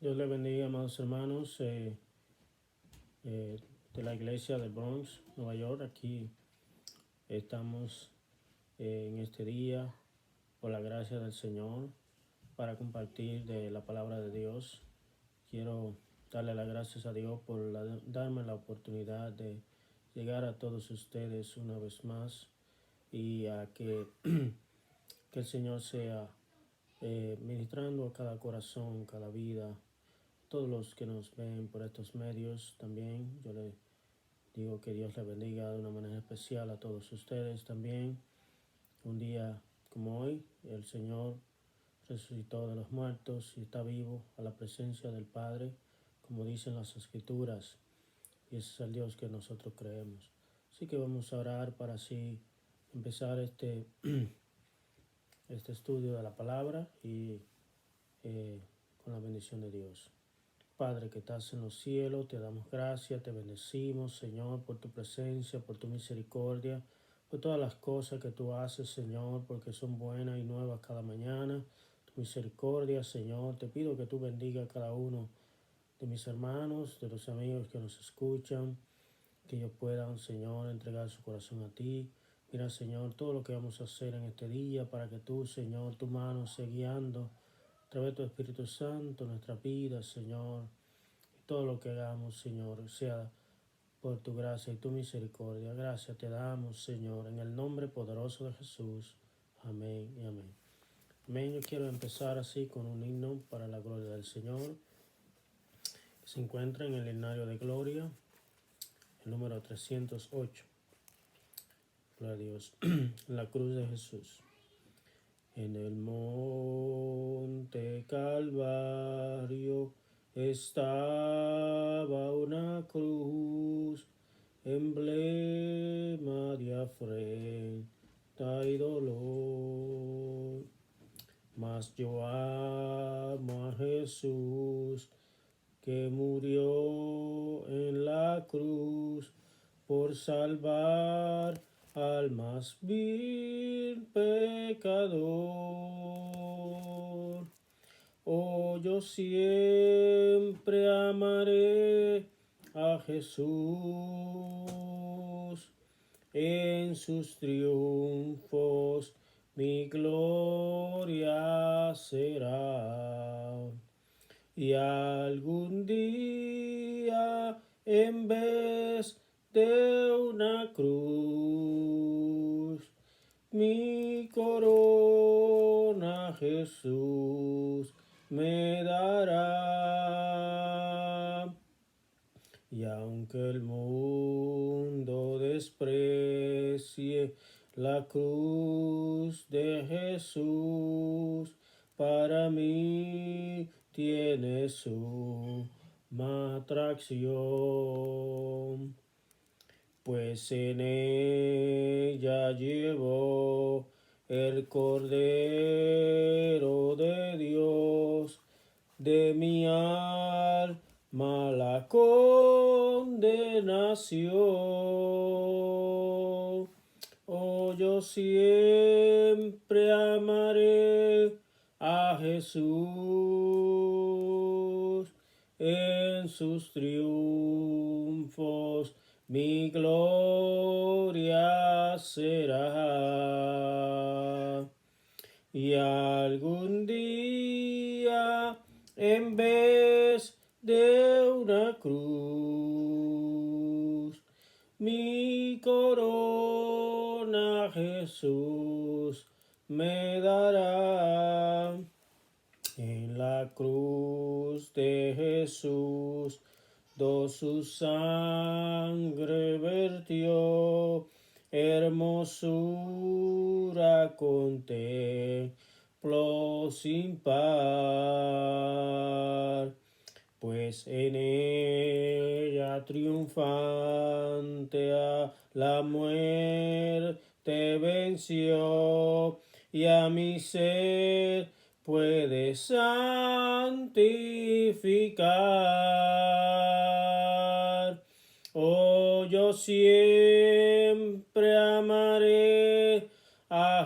Dios le bendiga, amados hermanos de la iglesia de Bronx, Nueva York. Aquí estamos en este día, por la gracia del Señor, para compartir de la palabra de Dios. Quiero darle las gracias a Dios por darme la oportunidad de llegar a todos ustedes una vez más y a que el Señor sea ministrando a cada corazón, cada vida. Todos los que nos ven por estos medios también, yo les digo que Dios les bendiga de una manera especial a todos ustedes también. Un día como hoy, el Señor resucitó de los muertos y está vivo a la presencia del Padre, como dicen las Escrituras, y ese es el Dios que nosotros creemos. Así que vamos a orar para así empezar este estudio de la palabra y con la bendición de Dios. Padre que estás en los cielos, te damos gracias, te bendecimos, Señor, por tu presencia, por tu misericordia, por todas las cosas que tú haces, Señor, porque son buenas y nuevas cada mañana. Tu misericordia, Señor, te pido que tú bendiga a cada uno de mis hermanos, de los amigos que nos escuchan, que ellos puedan, Señor, entregar su corazón a ti. Mira, Señor, todo lo que vamos a hacer en este día para que tú, Señor, tu mano esté guiando a través de tu Espíritu Santo nuestra vida, Señor. Todo lo que hagamos, Señor, sea por tu gracia y tu misericordia. Gracias te damos, Señor, en el nombre poderoso de Jesús. Amén y amén. Amén. Yo quiero empezar así con un himno para la gloria del Señor. Se encuentra en el himnario de gloria, el número 308. Gloria a Dios. La cruz de Jesús. En el monte Calvario estaba una cruz, emblema de afrenta y dolor. Mas yo amo a Jesús, que murió en la cruz por salvar al más vil pecador. Oh, yo siempre amaré a Jesús, en sus triunfos mi gloria será. Y algún día, en vez de una cruz, mi corona Jesús me dará. Y aunque el mundo desprecie la cruz de Jesús, para mí tiene suma atracción, pues en ella llevó el Cordero de Dios de mi alma la condenación. Oh, yo siempre amaré a Jesús, en sus triunfos mi gloria será. Y algún día, en vez de una cruz, mi corona Jesús me dará. En la cruz de Jesús, su sangre vertió, hermosura contemplo sin par, pues en ella triunfante a la muerte venció, y a mi ser puede santificar. Oh, yo siempre amaré a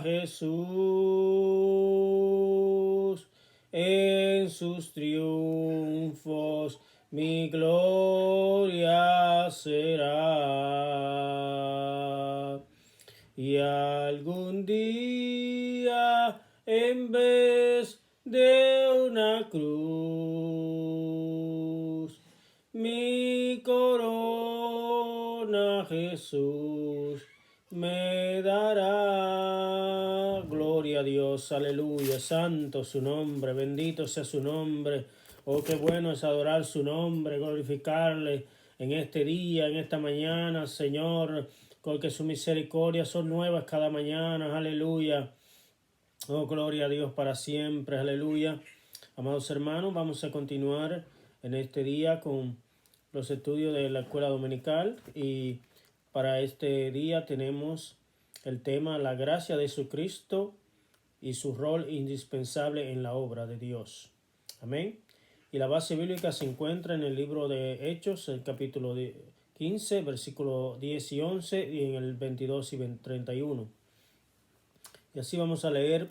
Jesús, en sus triunfos mi gloria será. Y algún día, en vez de una cruz, mi corona Jesús me dará. Gloria a Dios, aleluya, santo su nombre, bendito sea su nombre. Oh, qué bueno es adorar su nombre, glorificarle en este día, en esta mañana, Señor, porque sus misericordias son nuevas cada mañana, aleluya. Oh, gloria a Dios para siempre, aleluya. Amados hermanos, vamos a continuar en este día con los estudios de la escuela dominical, y para este día tenemos el tema la gracia de Jesucristo y su rol indispensable en la obra de Dios. Amén. Y la base bíblica se encuentra en el libro de Hechos, el capítulo 15, versículos 10 y 11, y en el 22 y 31. Y así vamos a leer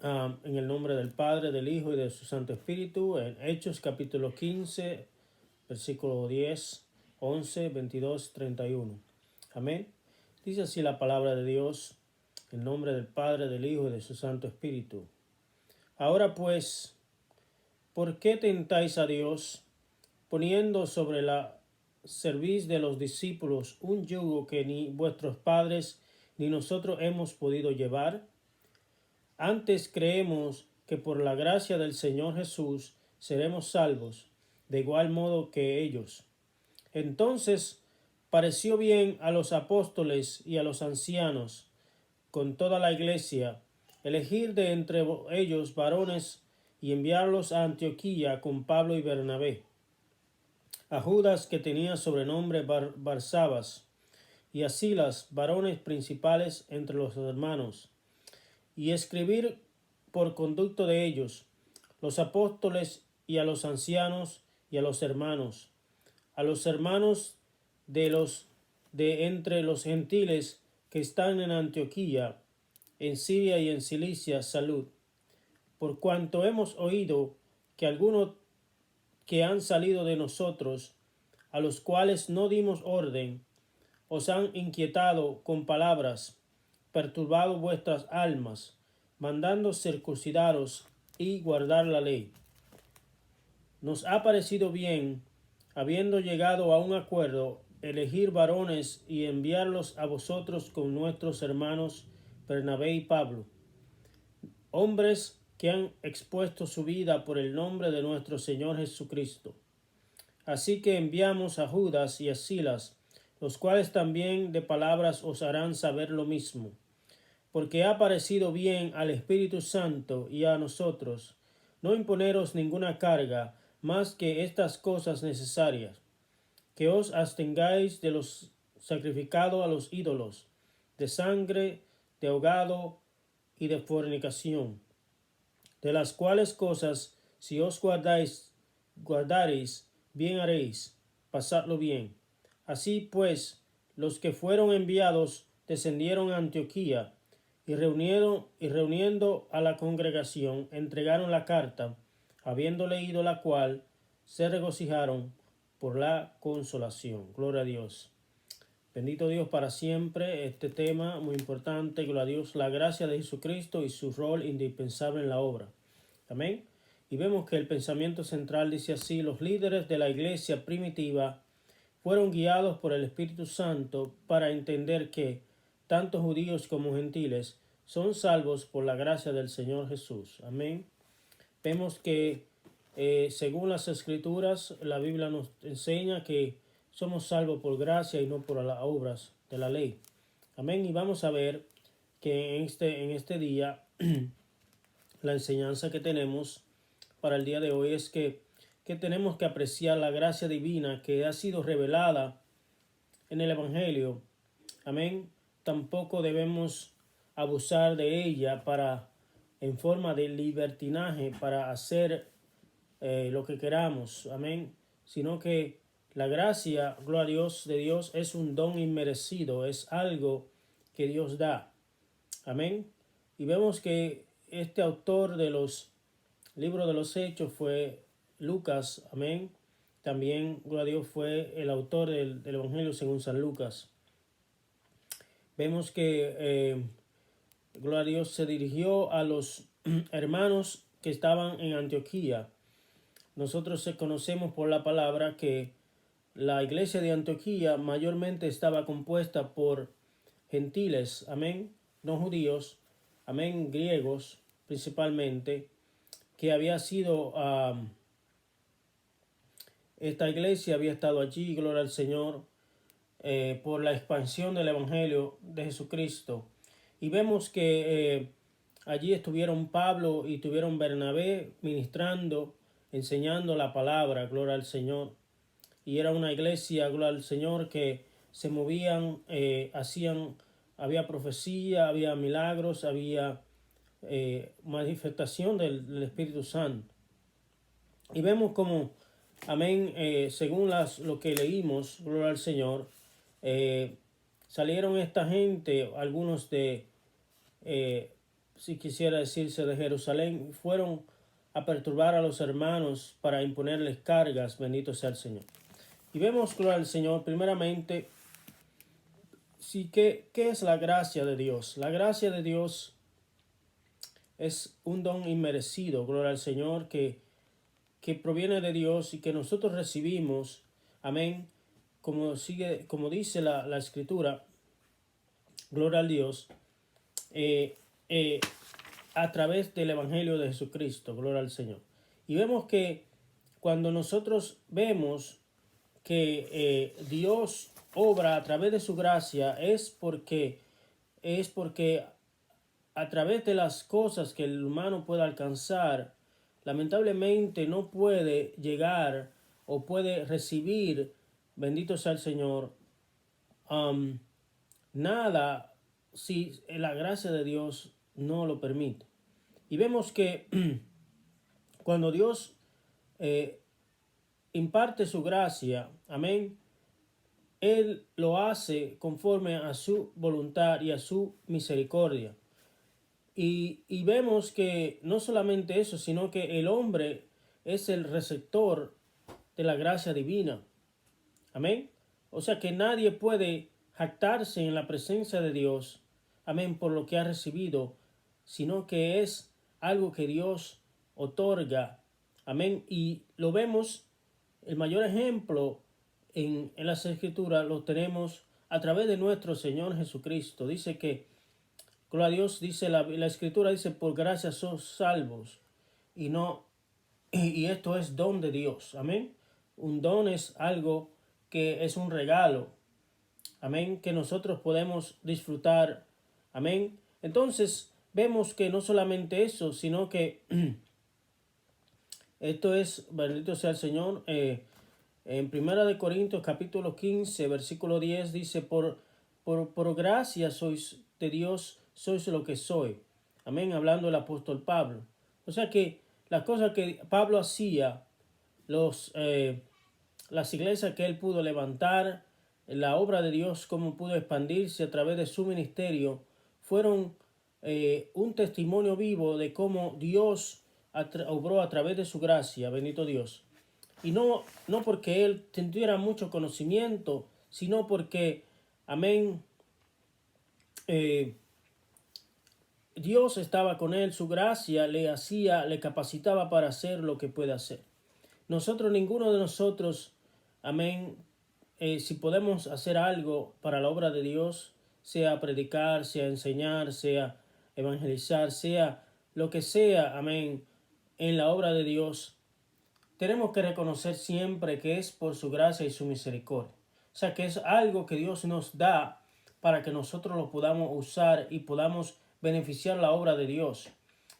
en el nombre del Padre, del Hijo y de su Santo Espíritu, en Hechos capítulo 15, versículo 10, 11, 22, 31. Amén. Dice así la palabra de Dios, en nombre del Padre, del Hijo y de su Santo Espíritu. Ahora pues, ¿por qué tentáis a Dios, poniendo sobre la cerviz de los discípulos un yugo que ni vuestros padres ni nosotros hemos podido llevar? Antes creemos que por la gracia del Señor Jesús seremos salvos, de igual modo que ellos. Entonces pareció bien a los apóstoles y a los ancianos, con toda la iglesia, elegir de entre ellos varones y enviarlos a Antioquía con Pablo y Bernabé, a Judas, que tenía sobrenombre Barsabas, y a Silas, varones principales entre los hermanos, y escribir por conducto de ellos, los apóstoles y a los ancianos y a los hermanos de entre los gentiles que están en Antioquía, en Siria y en Cilicia, salud. Por cuanto hemos oído que algunos que han salido de nosotros, a los cuales no dimos orden, os han inquietado con palabras, perturbado vuestras almas, mandando circuncidaros y guardar la ley. Nos ha parecido bien, habiendo llegado a un acuerdo, elegir varones y enviarlos a vosotros con nuestros hermanos Bernabé y Pablo, hombres que han expuesto su vida por el nombre de nuestro Señor Jesucristo. Así que enviamos a Judas y a Silas, los cuales también de palabras os harán saber lo mismo, porque ha parecido bien al Espíritu Santo y a nosotros no imponeros ninguna carga más que estas cosas necesarias, que os abstengáis de los sacrificados a los ídolos, de sangre, de ahogado y de fornicación, de las cuales cosas si os guardareis, bien haréis, pasadlo bien. Así pues, los que fueron enviados descendieron a Antioquía, y reuniendo a la congregación, entregaron la carta, habiendo leído la cual, se regocijaron por la consolación. Gloria a Dios. Bendito Dios para siempre. Este tema muy importante, gloria a Dios, la gracia de Jesucristo y su rol indispensable en la obra. Amén. Y vemos que el pensamiento central dice así: los líderes de la iglesia primitiva fueron guiados por el Espíritu Santo para entender que tanto judíos como gentiles son salvos por la gracia del Señor Jesús. Amén. Vemos que según las Escrituras, la Biblia nos enseña que somos salvos por gracia y no por las obras de la ley. Amén. Y vamos a ver que en este día la enseñanza que tenemos para el día de hoy es que tenemos que apreciar la gracia divina que ha sido revelada en el Evangelio. Amén. Tampoco debemos abusar de ella en forma de libertinaje para hacer lo que queramos. Amén. Sino que la gracia, gloria a Dios, de Dios es un don inmerecido, es algo que Dios da. Amén. Y vemos que este autor de los libro de los Hechos fue Lucas, amén. También, gloria a Dios, fue el autor del Evangelio según San Lucas. Vemos que, gloria a Dios, se dirigió a los hermanos que estaban en Antioquía. Nosotros conocemos por la palabra que la iglesia de Antioquía mayormente estaba compuesta por gentiles, amén, no judíos, amén, griegos principalmente, que había sido, esta iglesia había estado allí, gloria al Señor, por la expansión del Evangelio de Jesucristo. Y vemos que allí estuvieron Pablo y estuvieron Bernabé ministrando, enseñando la palabra, gloria al Señor. Y era una iglesia, gloria al Señor, que se movían, había profecía, había milagros, había manifestación del Espíritu Santo. Y vemos como, amén, según lo que leímos, gloria al Señor, salieron esta gente, algunos si quisiera decirse de Jerusalén, fueron a perturbar a los hermanos para imponerles cargas, bendito sea el Señor. Y vemos, gloria al Señor, primeramente, ¿qué es la gracia de Dios? La gracia de Dios es un don inmerecido, gloria al Señor, que proviene de Dios y que nosotros recibimos, amén, como dice la Escritura, gloria al Dios, a través del Evangelio de Jesucristo, gloria al Señor. Y vemos que cuando nosotros vemos que Dios obra a través de su gracia es porque a través de las cosas que el humano puede alcanzar, lamentablemente no puede llegar o puede recibir, bendito sea el Señor, nada si la gracia de Dios no lo permite. Y vemos que cuando Dios imparte su gracia, amén, Él lo hace conforme a su voluntad y a su misericordia. Y vemos que no solamente eso, sino que el hombre es el receptor de la gracia divina. Amén. O sea que nadie puede jactarse en la presencia de Dios, amén, por lo que ha recibido, sino que es algo que Dios otorga. Amén. Y lo vemos, el mayor ejemplo en las Escrituras lo tenemos a través de nuestro Señor Jesucristo. Dice que, gloria a Dios, dice la Escritura, dice, por gracia sos salvos. Y esto es don de Dios. Amén. Un don es algo que es un regalo. Amén. Que nosotros podemos disfrutar. Amén. Entonces, vemos que no solamente eso, sino que esto es, bendito sea el Señor, en 1 Corintios capítulo 15, versículo 10 dice, por gracia sois de Dios, sois lo que soy. Amén, hablando el apóstol Pablo. O sea que las cosas que Pablo hacía, las iglesias que él pudo levantar, la obra de Dios, cómo pudo expandirse a través de su ministerio, fueron un testimonio vivo de cómo Dios obró a través de su gracia, bendito Dios. Y no porque él tuviera mucho conocimiento, sino porque, amén, Dios estaba con él, su gracia le capacitaba para hacer lo que puede hacer. Ninguno de nosotros, amén, si podemos hacer algo para la obra de Dios, sea predicar, sea enseñar, sea evangelizar, sea lo que sea, amén, en la obra de Dios, tenemos que reconocer siempre que es por su gracia y su misericordia. O sea, que es algo que Dios nos da para que nosotros lo podamos usar y podamos beneficiar la obra de Dios.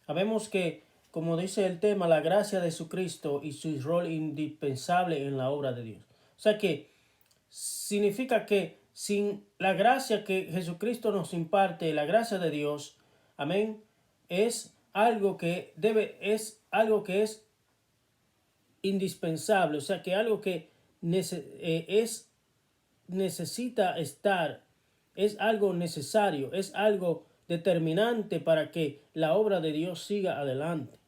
Sabemos que, como dice el tema, la gracia de Jesucristo y su rol indispensable en la obra de Dios. O sea que significa que sin la gracia que Jesucristo nos imparte, la gracia de Dios, amén, es algo que es indispensable, o sea que algo que necesita estar, es algo necesario, es algo determinante para que la obra de Dios siga adelante.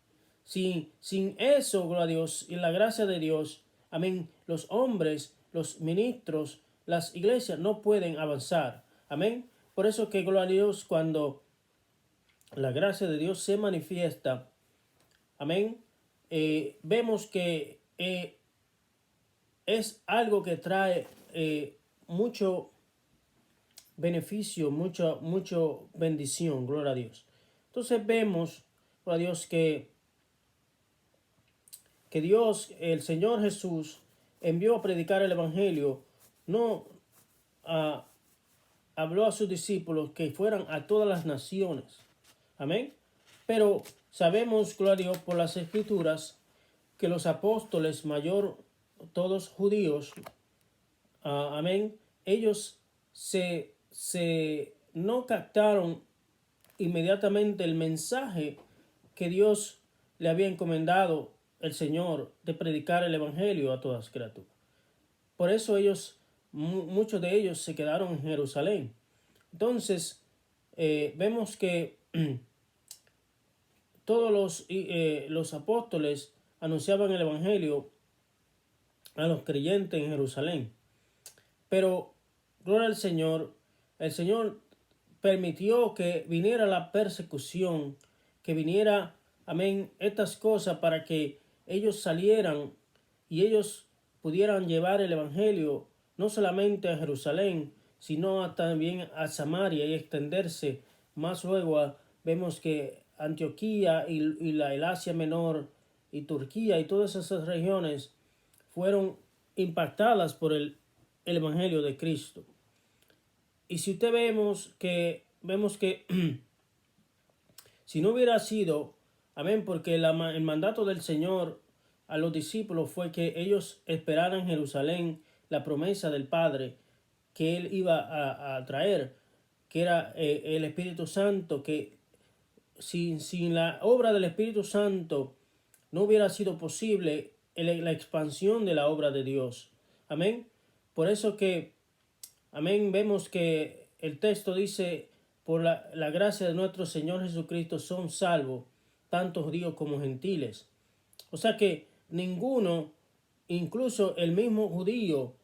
Sin eso, gloria a Dios, y la gracia de Dios, amén, los hombres, los ministros, las iglesias no pueden avanzar. Amén. Por eso que, gloria a Dios, cuando la gracia de Dios se manifiesta, amén, vemos que es algo que trae mucho beneficio, mucho bendición, gloria a Dios. Entonces vemos, gloria a Dios, que Dios, el Señor Jesús, envió a predicar el Evangelio, no habló a sus discípulos que fueran a todas las naciones. Amén. Pero sabemos, gloria a Dios, por las Escrituras, que los apóstoles, mayor, todos judíos, amén, ellos no captaron inmediatamente el mensaje que Dios le había encomendado el Señor de predicar el Evangelio a todas criaturas. Por eso muchos de ellos se quedaron en Jerusalén. Entonces, vemos que todos los apóstoles anunciaban el Evangelio a los creyentes en Jerusalén. Pero, gloria al Señor, el Señor permitió que viniera la persecución, que viniera, amén, estas cosas para que ellos salieran y ellos pudieran llevar el Evangelio no solamente a Jerusalén, sino también a Samaria y extenderse. Más luego vemos que Antioquía y el Asia Menor y Turquía y todas esas regiones fueron impactadas por el Evangelio de Cristo. Y si usted vemos que si no hubiera sido, amén, porque el mandato del Señor a los discípulos fue que ellos esperaran en Jerusalén la promesa del Padre que Él iba a traer, que era el Espíritu Santo, que sin la obra del Espíritu Santo no hubiera sido posible la expansión de la obra de Dios. Amén. Por eso que, amén, vemos que el texto dice, por la gracia de nuestro Señor Jesucristo son salvos, tanto judíos como gentiles. O sea que ninguno, incluso el mismo judío,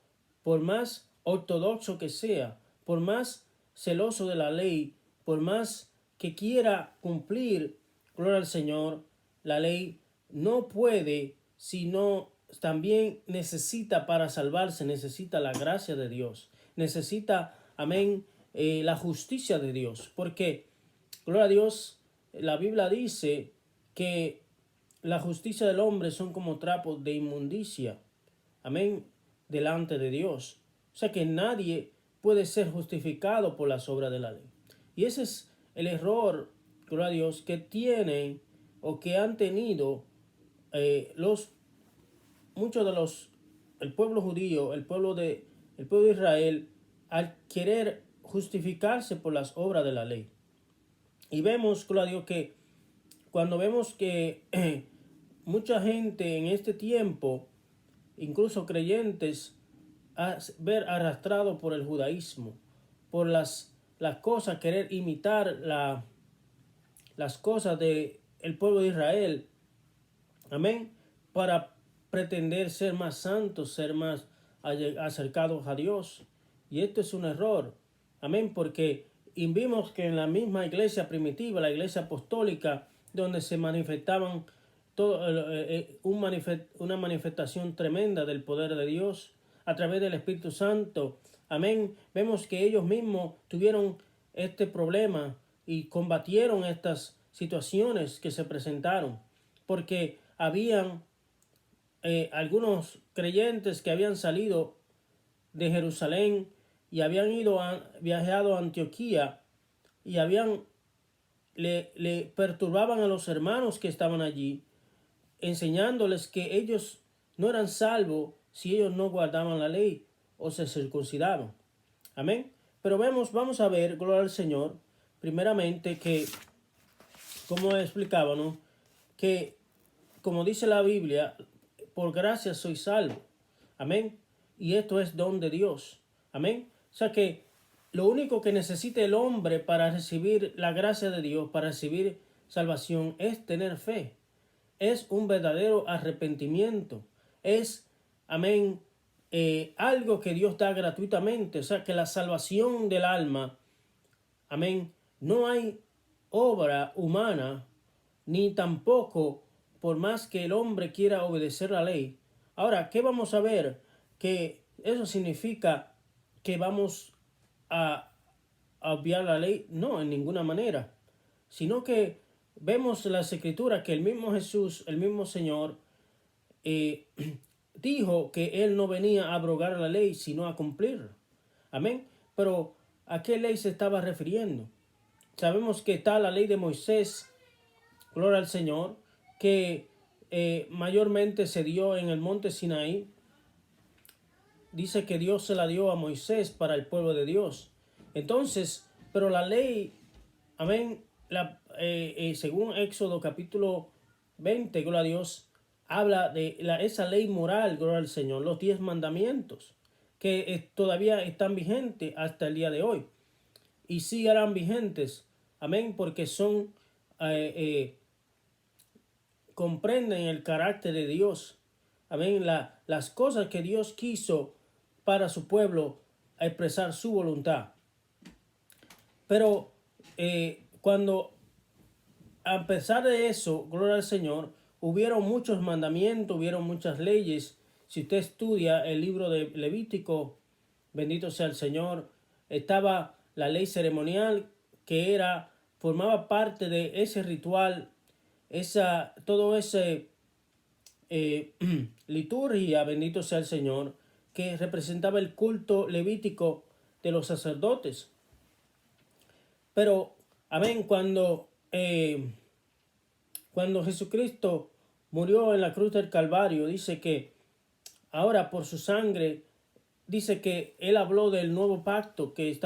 por más ortodoxo que sea, por más celoso de la ley, por más que quiera cumplir, gloria al Señor, la ley no puede, sino también necesita para salvarse, necesita la gracia de Dios, necesita, amén, la justicia de Dios, porque, gloria a Dios, la Biblia dice que la justicia del hombre son como trapos de inmundicia, amén, delante de Dios. O sea que nadie puede ser justificado por las obras de la ley. Y ese es el error, gloria a Dios, que tienen o que han tenido muchos de el pueblo judío, el pueblo de Israel, al querer justificarse por las obras de la ley. Y vemos, gloria a Dios, que cuando vemos que mucha gente en este tiempo, incluso creyentes, ver arrastrado por el judaísmo, por las cosas, querer imitar las cosas del pueblo de Israel, amén, para pretender ser más santos, ser más acercados a Dios. Y esto es un error, amén, porque vimos que en la misma iglesia primitiva, la iglesia apostólica, donde se manifestaban una manifestación tremenda del poder de Dios a través del Espíritu Santo, amén, vemos que ellos mismos tuvieron este problema y combatieron estas situaciones que se presentaron, porque habían algunos creyentes que habían salido de Jerusalén y habían viajado a Antioquía y le perturbaban a los hermanos que estaban allí, enseñándoles que ellos no eran salvos si ellos no guardaban la ley o se circuncidaban. Amén. Pero vamos a ver, gloria al Señor, primeramente que, como explicábamos, que como dice la Biblia, por gracia soy salvo. Amén. Y esto es don de Dios. Amén. O sea que lo único que necesita el hombre para recibir la gracia de Dios, para recibir salvación, es tener fe. es un verdadero arrepentimiento. Es, amén, algo que Dios da gratuitamente. O sea, que la salvación del alma, amén, no hay obra humana, ni tampoco por más que el hombre quiera obedecer la ley. Ahora, ¿qué vamos a ver? Que eso significa que vamos a obviar la ley. No, en ninguna manera. Sino que vemos en las escrituras que el mismo Jesús, el mismo Señor, dijo que Él no venía a abrogar la ley, sino a cumplirla. Amén. Pero ¿a qué ley se estaba refiriendo? Sabemos que está la ley de Moisés, gloria al Señor, que mayormente se dio en el monte Sinaí. Dice que Dios se la dio a Moisés para el pueblo de Dios. Entonces, pero la ley, amén, según Éxodo capítulo 20, gloria a Dios, habla de esa ley moral, gloria al Señor, los 10 mandamientos, que todavía están vigentes hasta el día de hoy. Y sigarán vigentes, amén, porque son, comprenden el carácter de Dios, amén, las cosas que Dios quiso para su pueblo, a expresar su voluntad. Pero cuando, a pesar de eso, gloria al Señor, hubieron muchos mandamientos, hubieron muchas leyes. Si usted estudia el libro de Levítico, bendito sea el Señor, estaba la ley ceremonial que formaba parte de ese ritual, todo ese liturgia, bendito sea el Señor, que representaba el culto levítico de los sacerdotes. Pero, amén, cuando Jesucristo murió en la cruz del Calvario, dice que ahora por su sangre, dice que Él habló del nuevo pacto que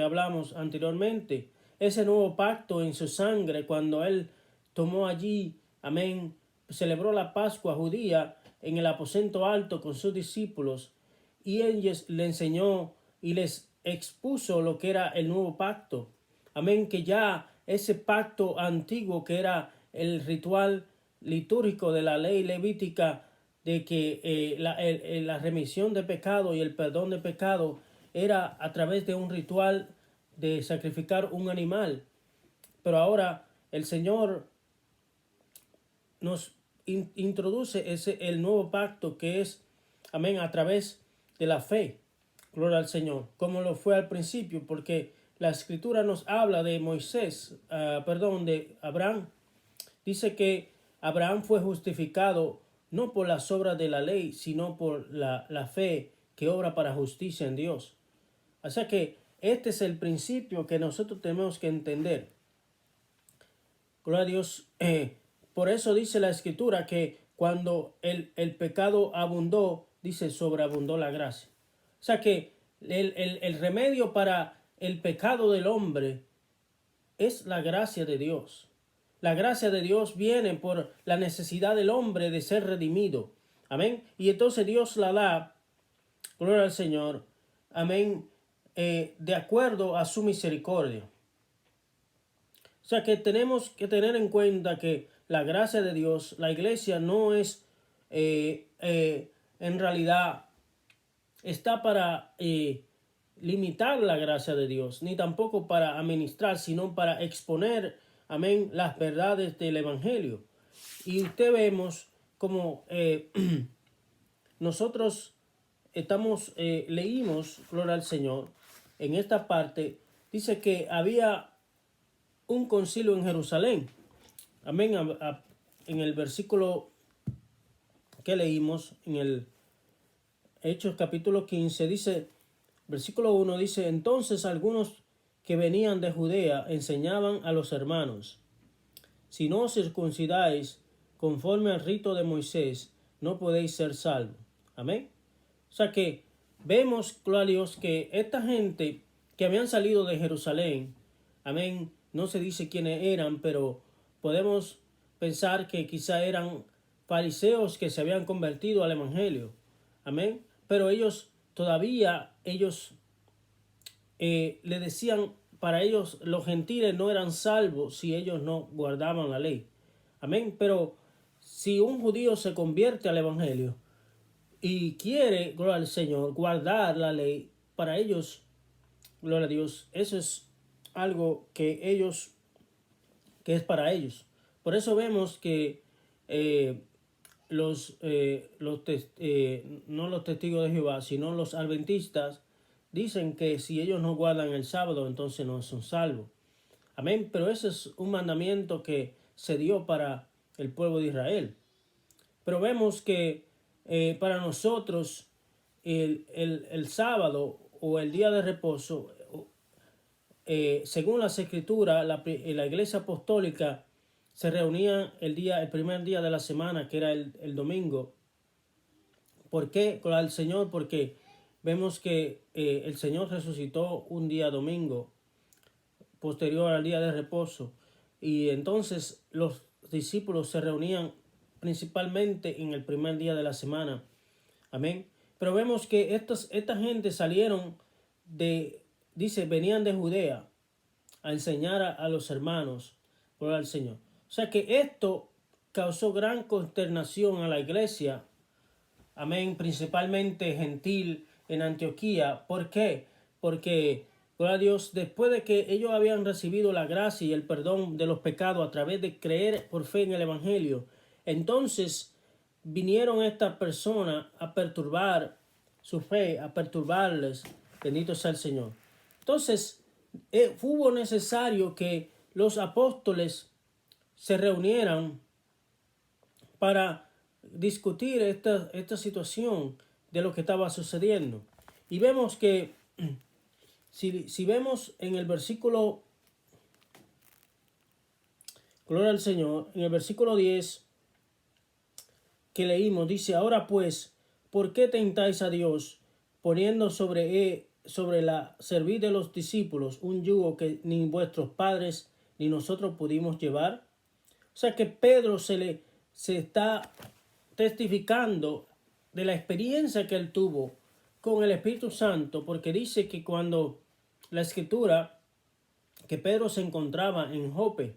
hablamos anteriormente. Ese nuevo pacto en su sangre, cuando Él tomó allí, amén, celebró la Pascua judía en el aposento alto con sus discípulos, y ellos le enseñó y les expuso lo que era el nuevo pacto. Amén, que ya ese pacto antiguo, que era el ritual litúrgico de la ley levítica, de que la remisión de pecado y el perdón de pecado era a través de un ritual de sacrificar un animal. Pero ahora el Señor nos introduce el nuevo pacto, que es, amén, a través de la fe. Gloria al Señor, como lo fue al principio, porque la Escritura nos habla de de Abraham. Dice que Abraham fue justificado no por las obras de la ley, sino por la fe que obra para justicia en Dios. O sea que este es el principio que nosotros tenemos que entender. Gloria a Dios. Por eso dice la Escritura que cuando el pecado abundó, dice, sobreabundó la gracia. O sea que el remedio para el pecado del hombre es la gracia de Dios. La gracia de Dios viene por la necesidad del hombre de ser redimido. Amén. Y entonces Dios la da, gloria al Señor, amén, de acuerdo a su misericordia. O sea que tenemos que tener en cuenta que la gracia de Dios, la iglesia no es, en realidad, está para limitar la gracia de Dios, ni tampoco para administrar, sino para exponer, amén, las verdades del Evangelio. Y usted vemos como nosotros leímos, gloria al Señor, en esta parte, dice que había un concilio en Jerusalén. Amén. En el versículo que leímos, en el Hechos capítulo 15, dice, versículo 1 dice, entonces algunos que venían de Judea enseñaban a los hermanos, si no os circuncidáis conforme al rito de Moisés, no podéis ser salvos. Amén. O sea que vemos, gloria a Dios, que esta gente que habían salido de Jerusalén, amén, no se dice quiénes eran, pero podemos pensar que quizá eran fariseos que se habían convertido al Evangelio. Amén. Pero ellos le decían, para ellos los gentiles no eran salvos si ellos no guardaban la ley. Amén. Pero si un judío se convierte al evangelio y quiere, gloria al Señor, guardar la ley, para ellos, gloria a Dios, eso es algo que es para ellos. Por eso vemos que no los testigos de Jehová, sino los adventistas, dicen que si ellos no guardan el sábado, entonces no son salvos. Amén. Pero ese es un mandamiento que se dio para el pueblo de Israel. Pero vemos que para nosotros el sábado o el día de reposo, según las escrituras, la iglesia apostólica se reunía el primer día de la semana, que era el domingo. ¿Por qué? Con el Señor, porque vemos que el Señor resucitó un día domingo, posterior al día de reposo. Y entonces los discípulos se reunían principalmente en el primer día de la semana. Amén. Pero vemos que esta gente salieron venían de Judea a enseñar a los hermanos por el Señor. O sea que esto causó gran consternación a la iglesia, amén, principalmente gentil en Antioquía. ¿Por qué? Porque, gloria a Dios, después de que ellos habían recibido la gracia y el perdón de los pecados a través de creer por fe en el Evangelio, entonces vinieron estas personas a perturbar su fe, a perturbarles. Bendito sea el Señor. Entonces, hubo necesario que los apóstoles se reunieran para discutir esta situación de lo que estaba sucediendo. Y vemos que, si vemos en el versículo, gloria al Señor, en el versículo 10 que leímos, dice: ahora pues, ¿por qué tentáis a Dios poniendo sobre la cerviz de los discípulos un yugo que ni vuestros padres ni nosotros pudimos llevar? O sea que Pedro se está testificando de la experiencia que él tuvo con el Espíritu Santo, porque dice que cuando la escritura, que Pedro se encontraba en Jope,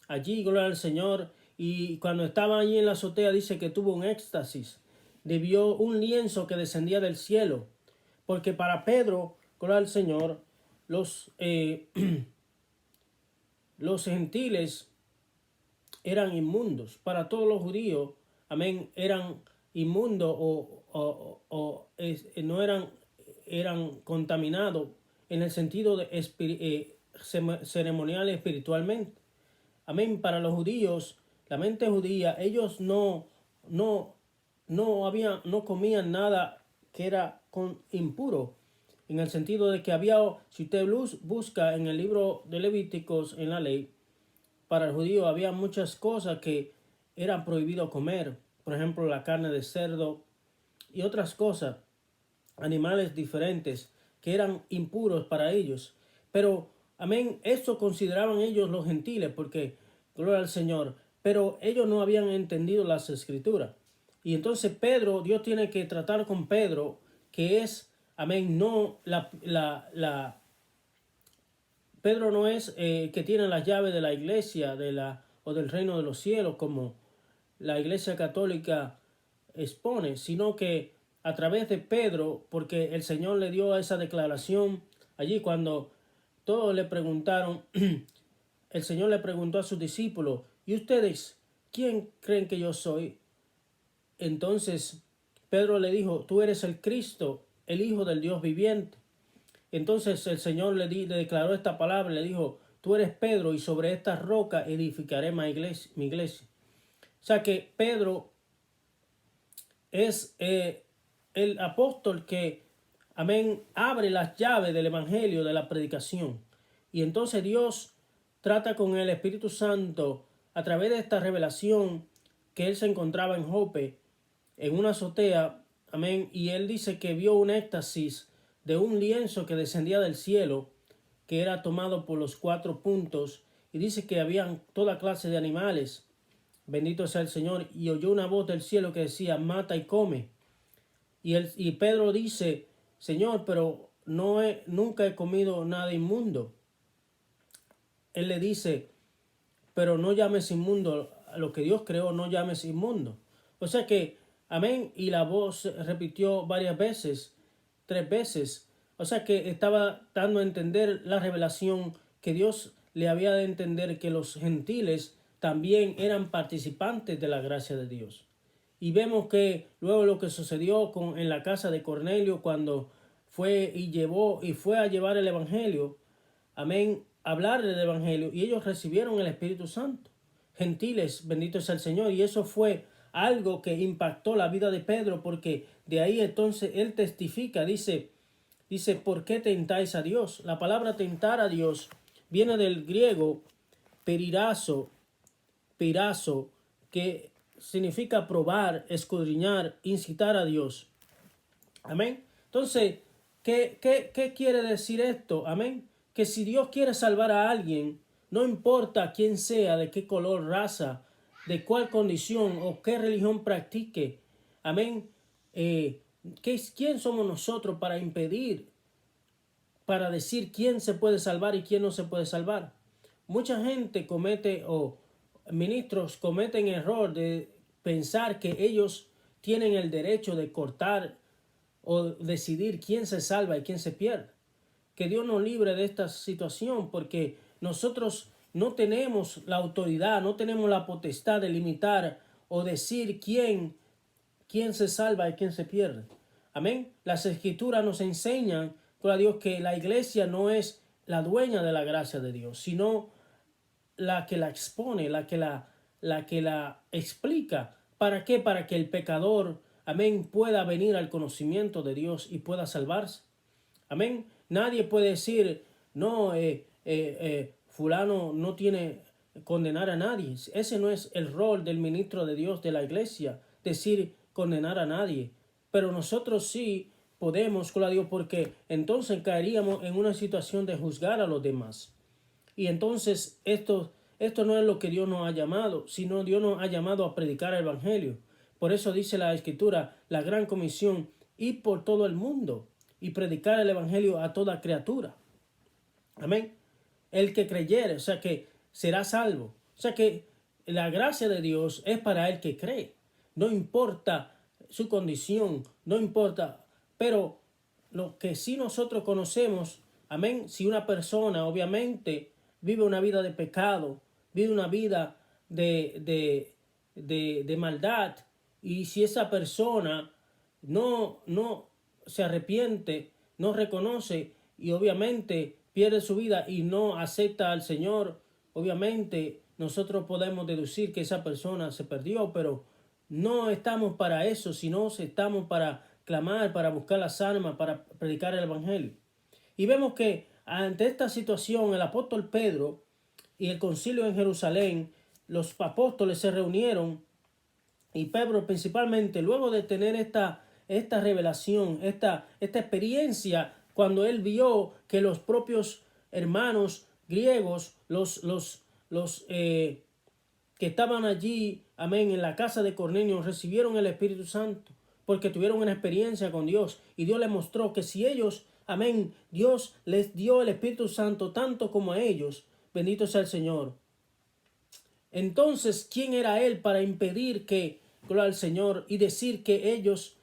allí, gloria al Señor, y cuando estaba allí en la azotea dice que tuvo un éxtasis, vio un lienzo que descendía del cielo, porque para Pedro, gloria al Señor, los gentiles eran inmundos. Para todos los judíos, amén, eran inmundos no eran contaminados en el sentido de ceremonial espiritualmente. Amén. Para los judíos, la mente judía, ellos no comían nada que era impuro, en el sentido de que si usted busca en el libro de Levíticos, en la ley, para el judío había muchas cosas que eran prohibido comer. Por ejemplo, la carne de cerdo y otras cosas, animales diferentes que eran impuros para ellos. Pero, amén, eso consideraban ellos los gentiles, porque, gloria al Señor, pero ellos no habían entendido las escrituras. Y entonces Dios tiene que tratar con Pedro, que es, amén, no Pedro no es que tiene las llaves de la iglesia o del reino de los cielos, como la iglesia católica expone, sino que a través de Pedro, porque el Señor le dio esa declaración allí cuando todos le preguntaron, el Señor le preguntó a sus discípulos: ¿y ustedes quién creen que yo soy? Entonces Pedro le dijo: tú eres el Cristo, el Hijo del Dios viviente. Entonces el Señor le declaró esta palabra, le dijo: tú eres Pedro, y sobre esta roca edificaré mi iglesia. O sea que Pedro es el apóstol que, amén, abre las llaves del evangelio, de la predicación. Y entonces Dios trata con el Espíritu Santo a través de esta revelación, que él se encontraba en Jope, en una azotea, amén, y él dice que vio un éxtasis de un lienzo que descendía del cielo, que era tomado por los 4 puntos, y dice que habían toda clase de animales. Bendito sea el Señor. Y oyó una voz del cielo que decía: mata y come. Y Pedro dice: Señor, pero nunca he comido nada inmundo. Él le dice: pero no llames inmundo lo que Dios creó no llames inmundo. O sea que, amén, y la voz repitió varias veces, 3 veces. O sea que estaba dando a entender la revelación que Dios le había de entender que los gentiles también eran participantes de la gracia de Dios. Y vemos que luego lo que sucedió en la casa de Cornelio cuando fue a llevar el evangelio, amén, hablar del evangelio, y ellos recibieron el Espíritu Santo. Gentiles, bendito sea el Señor, y eso fue algo que impactó la vida de Pedro, porque de ahí entonces él testifica, dice, ¿por qué tentáis a Dios? La palabra tentar a Dios viene del griego peirazo, que significa probar, escudriñar, incitar a Dios. Amén. Entonces, ¿qué quiere decir esto? Amén. Que si Dios quiere salvar a alguien, no importa quién sea, de qué color, raza, de cuál condición o qué religión practique. Amén. ¿Quién somos nosotros para impedir, para decir quién se puede salvar y quién no se puede salvar? Mucha gente ministros cometen error de pensar que ellos tienen el derecho de cortar o decidir quién se salva y quién se pierde. Que Dios nos libre de esta situación, porque nosotros no tenemos la autoridad, no tenemos la potestad de limitar o decir quién se salva y quién se pierde. Amén. Las escrituras nos enseñan, gloria a Dios, que la iglesia no es la dueña de la gracia de Dios, sino la que la expone, la que la explica. ¿Para qué? Para que el pecador, amén, pueda venir al conocimiento de Dios y pueda salvarse. Amén. Nadie puede decir, no, fulano no tiene condenar a nadie. Ese no es el rol del ministro de Dios de la iglesia, decir condenar a nadie. Pero nosotros sí podemos, gloria a Dios, porque entonces caeríamos en una situación de juzgar a los demás. Y entonces esto no es lo que Dios nos ha llamado, sino Dios nos ha llamado a predicar el evangelio. Por eso dice la Escritura, la gran comisión, ir por todo el mundo y predicar el evangelio a toda criatura. Amén. El que creyere, o sea que será salvo. O sea que la gracia de Dios es para el que cree. No importa su condición, no importa. Pero lo que sí nosotros conocemos, amén, si una persona obviamente vive una vida de pecado, vive una vida de maldad, y si esa persona no se arrepiente, no reconoce y obviamente pierde su vida y no acepta al Señor, obviamente nosotros podemos deducir que esa persona se perdió, pero no estamos para eso, sino estamos para clamar, para buscar las almas, para predicar el evangelio. Y vemos que ante esta situación el apóstol Pedro y el concilio en Jerusalén, los apóstoles se reunieron, y Pedro principalmente, luego de tener esta revelación, esta experiencia, cuando él vio que los propios hermanos griegos, los que estaban allí, amén, en la casa de Cornelio, recibieron el Espíritu Santo, porque tuvieron una experiencia con Dios, y Dios les mostró que si ellos, amén, Dios les dio el Espíritu Santo tanto como a ellos, bendito sea el Señor. Entonces, ¿quién era él para impedir que, gloria al Señor, y decir que ellos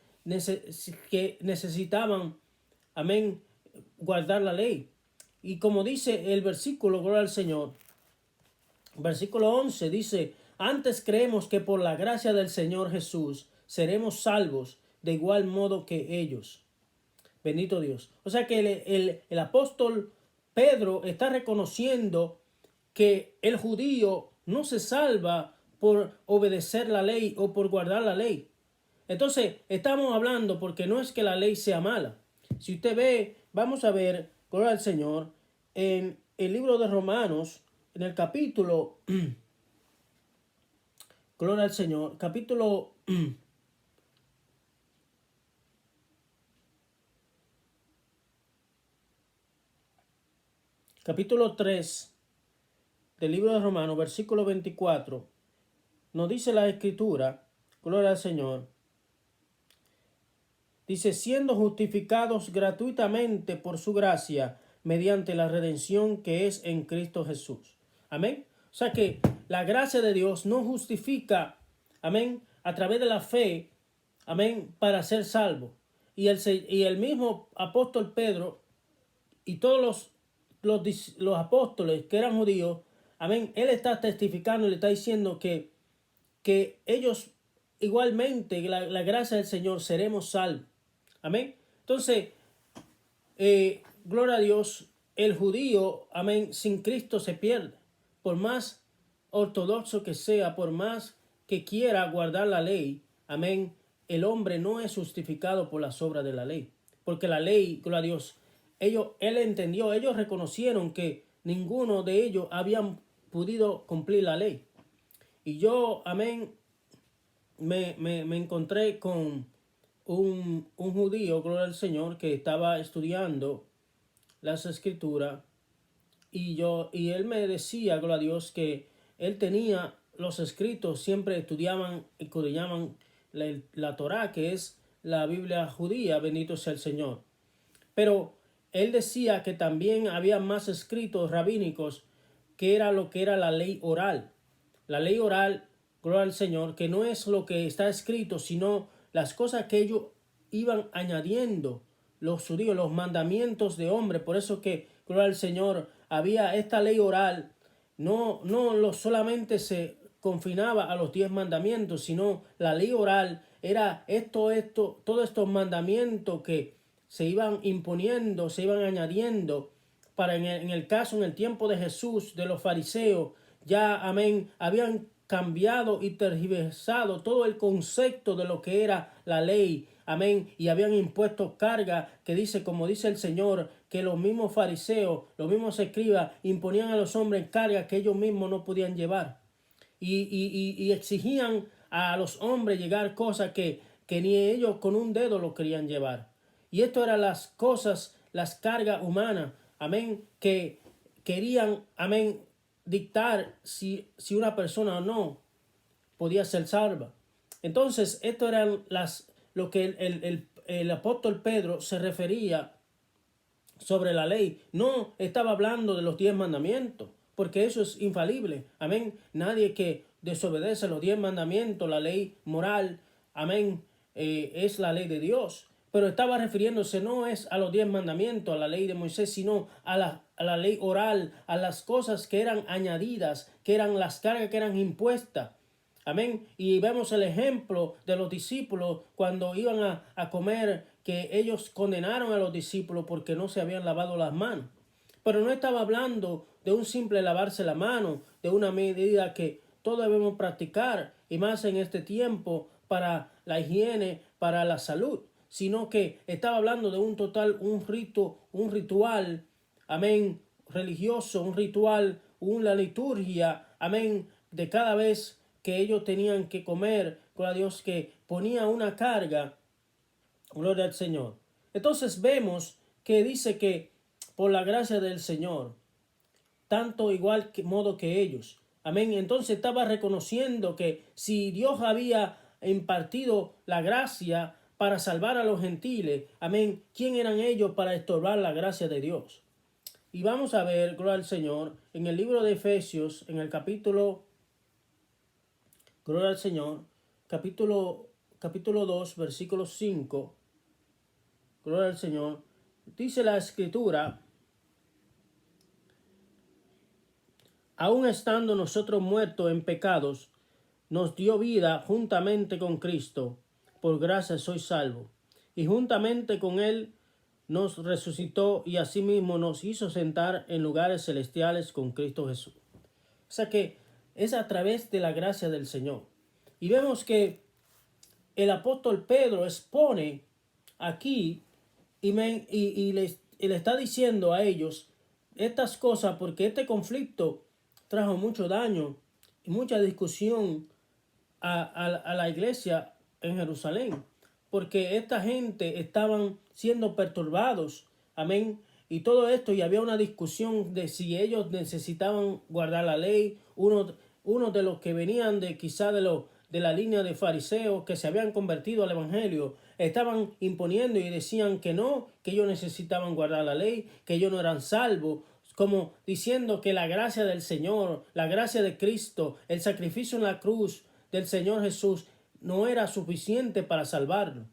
que necesitaban, amén, guardar la ley? Y como dice el versículo, gloria al Señor, versículo 11 dice, antes creemos que por la gracia del Señor Jesús seremos salvos de igual modo que ellos. Bendito Dios. O sea que el apóstol Pedro está reconociendo que el judío no se salva por obedecer la ley o por guardar la ley. Entonces, estamos hablando porque no es que la ley sea mala. Si usted ve, vamos a ver, gloria al Señor, en el libro de Romanos, en el capítulo, gloria al Señor, capítulo 3 del libro de Romanos, versículo 24, nos dice la Escritura, gloria al Señor, dice, siendo justificados gratuitamente por su gracia, mediante la redención que es en Cristo Jesús. Amén. O sea que la gracia de Dios no justifica, amén, a través de la fe, amén, para ser salvo. Y el mismo apóstol Pedro y todos los apóstoles que eran judíos, amén, él está testificando y le está diciendo que ellos igualmente, la gracia del Señor, seremos salvos. Amén. Entonces, gloria a Dios, el judío, amén, sin Cristo se pierde. Por más ortodoxo que sea, por más que quiera guardar la ley, amén, el hombre no es justificado por las obras de la ley. Porque la ley, gloria a Dios, él entendió, ellos reconocieron que ninguno de ellos habían podido cumplir la ley. Y yo, amén, me encontré con un judío, gloria al Señor, que estaba estudiando las escrituras y él me decía, gloria a Dios, que él tenía los escritos, siempre estudiaban y escudriñaban la Torá, que es la Biblia judía, bendito sea el Señor. Pero él decía que también había más escritos rabínicos que era lo que era la ley oral. La ley oral, gloria al Señor, que no es lo que está escrito, sino las cosas que ellos iban añadiendo, los judíos, los mandamientos de hombre. Por eso que, gloria al Señor, había esta ley oral, no solamente se confinaba a los 10 mandamientos, sino la ley oral era todos estos mandamientos que se iban imponiendo, se iban añadiendo para en el tiempo de Jesús, de los fariseos, ya, amén, habían cambiado y tergiversado todo el concepto de lo que era la ley, amén, y habían impuesto carga que dice, como dice el Señor, que los mismos fariseos, los mismos escribas imponían a los hombres cargas que ellos mismos no podían llevar y exigían a los hombres llegar cosas que ni ellos con un dedo lo querían llevar. Y esto eran las cosas, las cargas humanas, amén, que querían, amén, dictar si una persona o no podía ser salva. Entonces, esto eran lo que el apóstol Pedro se refería sobre la ley. No estaba hablando de los 10 mandamientos, porque eso es infalible. Amén. Nadie que desobedece los 10 mandamientos, la ley moral, amén, es la ley de Dios. Pero estaba refiriéndose no es a los 10 mandamientos, a la ley de Moisés, sino a la ley oral, a las cosas que eran añadidas, que eran las cargas que eran impuestas. Amén. Y vemos el ejemplo de los discípulos cuando iban a comer, que ellos condenaron a los discípulos porque no se habían lavado las manos. Pero no estaba hablando de un simple lavarse la mano, de una medida que todos debemos practicar, y más en este tiempo para la higiene, para la salud, sino que estaba hablando de un ritual, amén, religioso, un ritual, una liturgia, amén, de cada vez que ellos tenían que comer, gloria a Dios, que ponía una carga, gloria al Señor. Entonces vemos que dice que por la gracia del Señor, tanto igual que modo que ellos, amén. Entonces estaba reconociendo que si Dios había impartido la gracia para salvar a los gentiles, amén, ¿quién eran ellos para estorbar la gracia de Dios? Y vamos a ver, gloria al Señor, en el libro de Efesios, en el capítulo, gloria al Señor, capítulo 2, versículo 5, gloria al Señor, dice la Escritura: aun estando nosotros muertos en pecados, nos dio vida juntamente con Cristo. Por gracia sois salvos. Y juntamente con Él nos resucitó y asimismo nos hizo sentar en lugares celestiales con Cristo Jesús. O sea que es a través de la gracia del Señor. Y vemos que el apóstol Pedro expone aquí y le está diciendo a ellos estas cosas porque este conflicto trajo mucho daño y mucha discusión a la iglesia en Jerusalén, porque esta gente estaban siendo perturbados, amén, y todo esto, y había una discusión de si ellos necesitaban guardar la ley. Uno de los que venían quizá de la línea de fariseos que se habían convertido al evangelio, estaban imponiendo y decían que no, que ellos necesitaban guardar la ley, que ellos no eran salvos como diciendo que la gracia del Señor, la gracia de Cristo, el sacrificio en la cruz del Señor Jesús no era suficiente para salvarlo.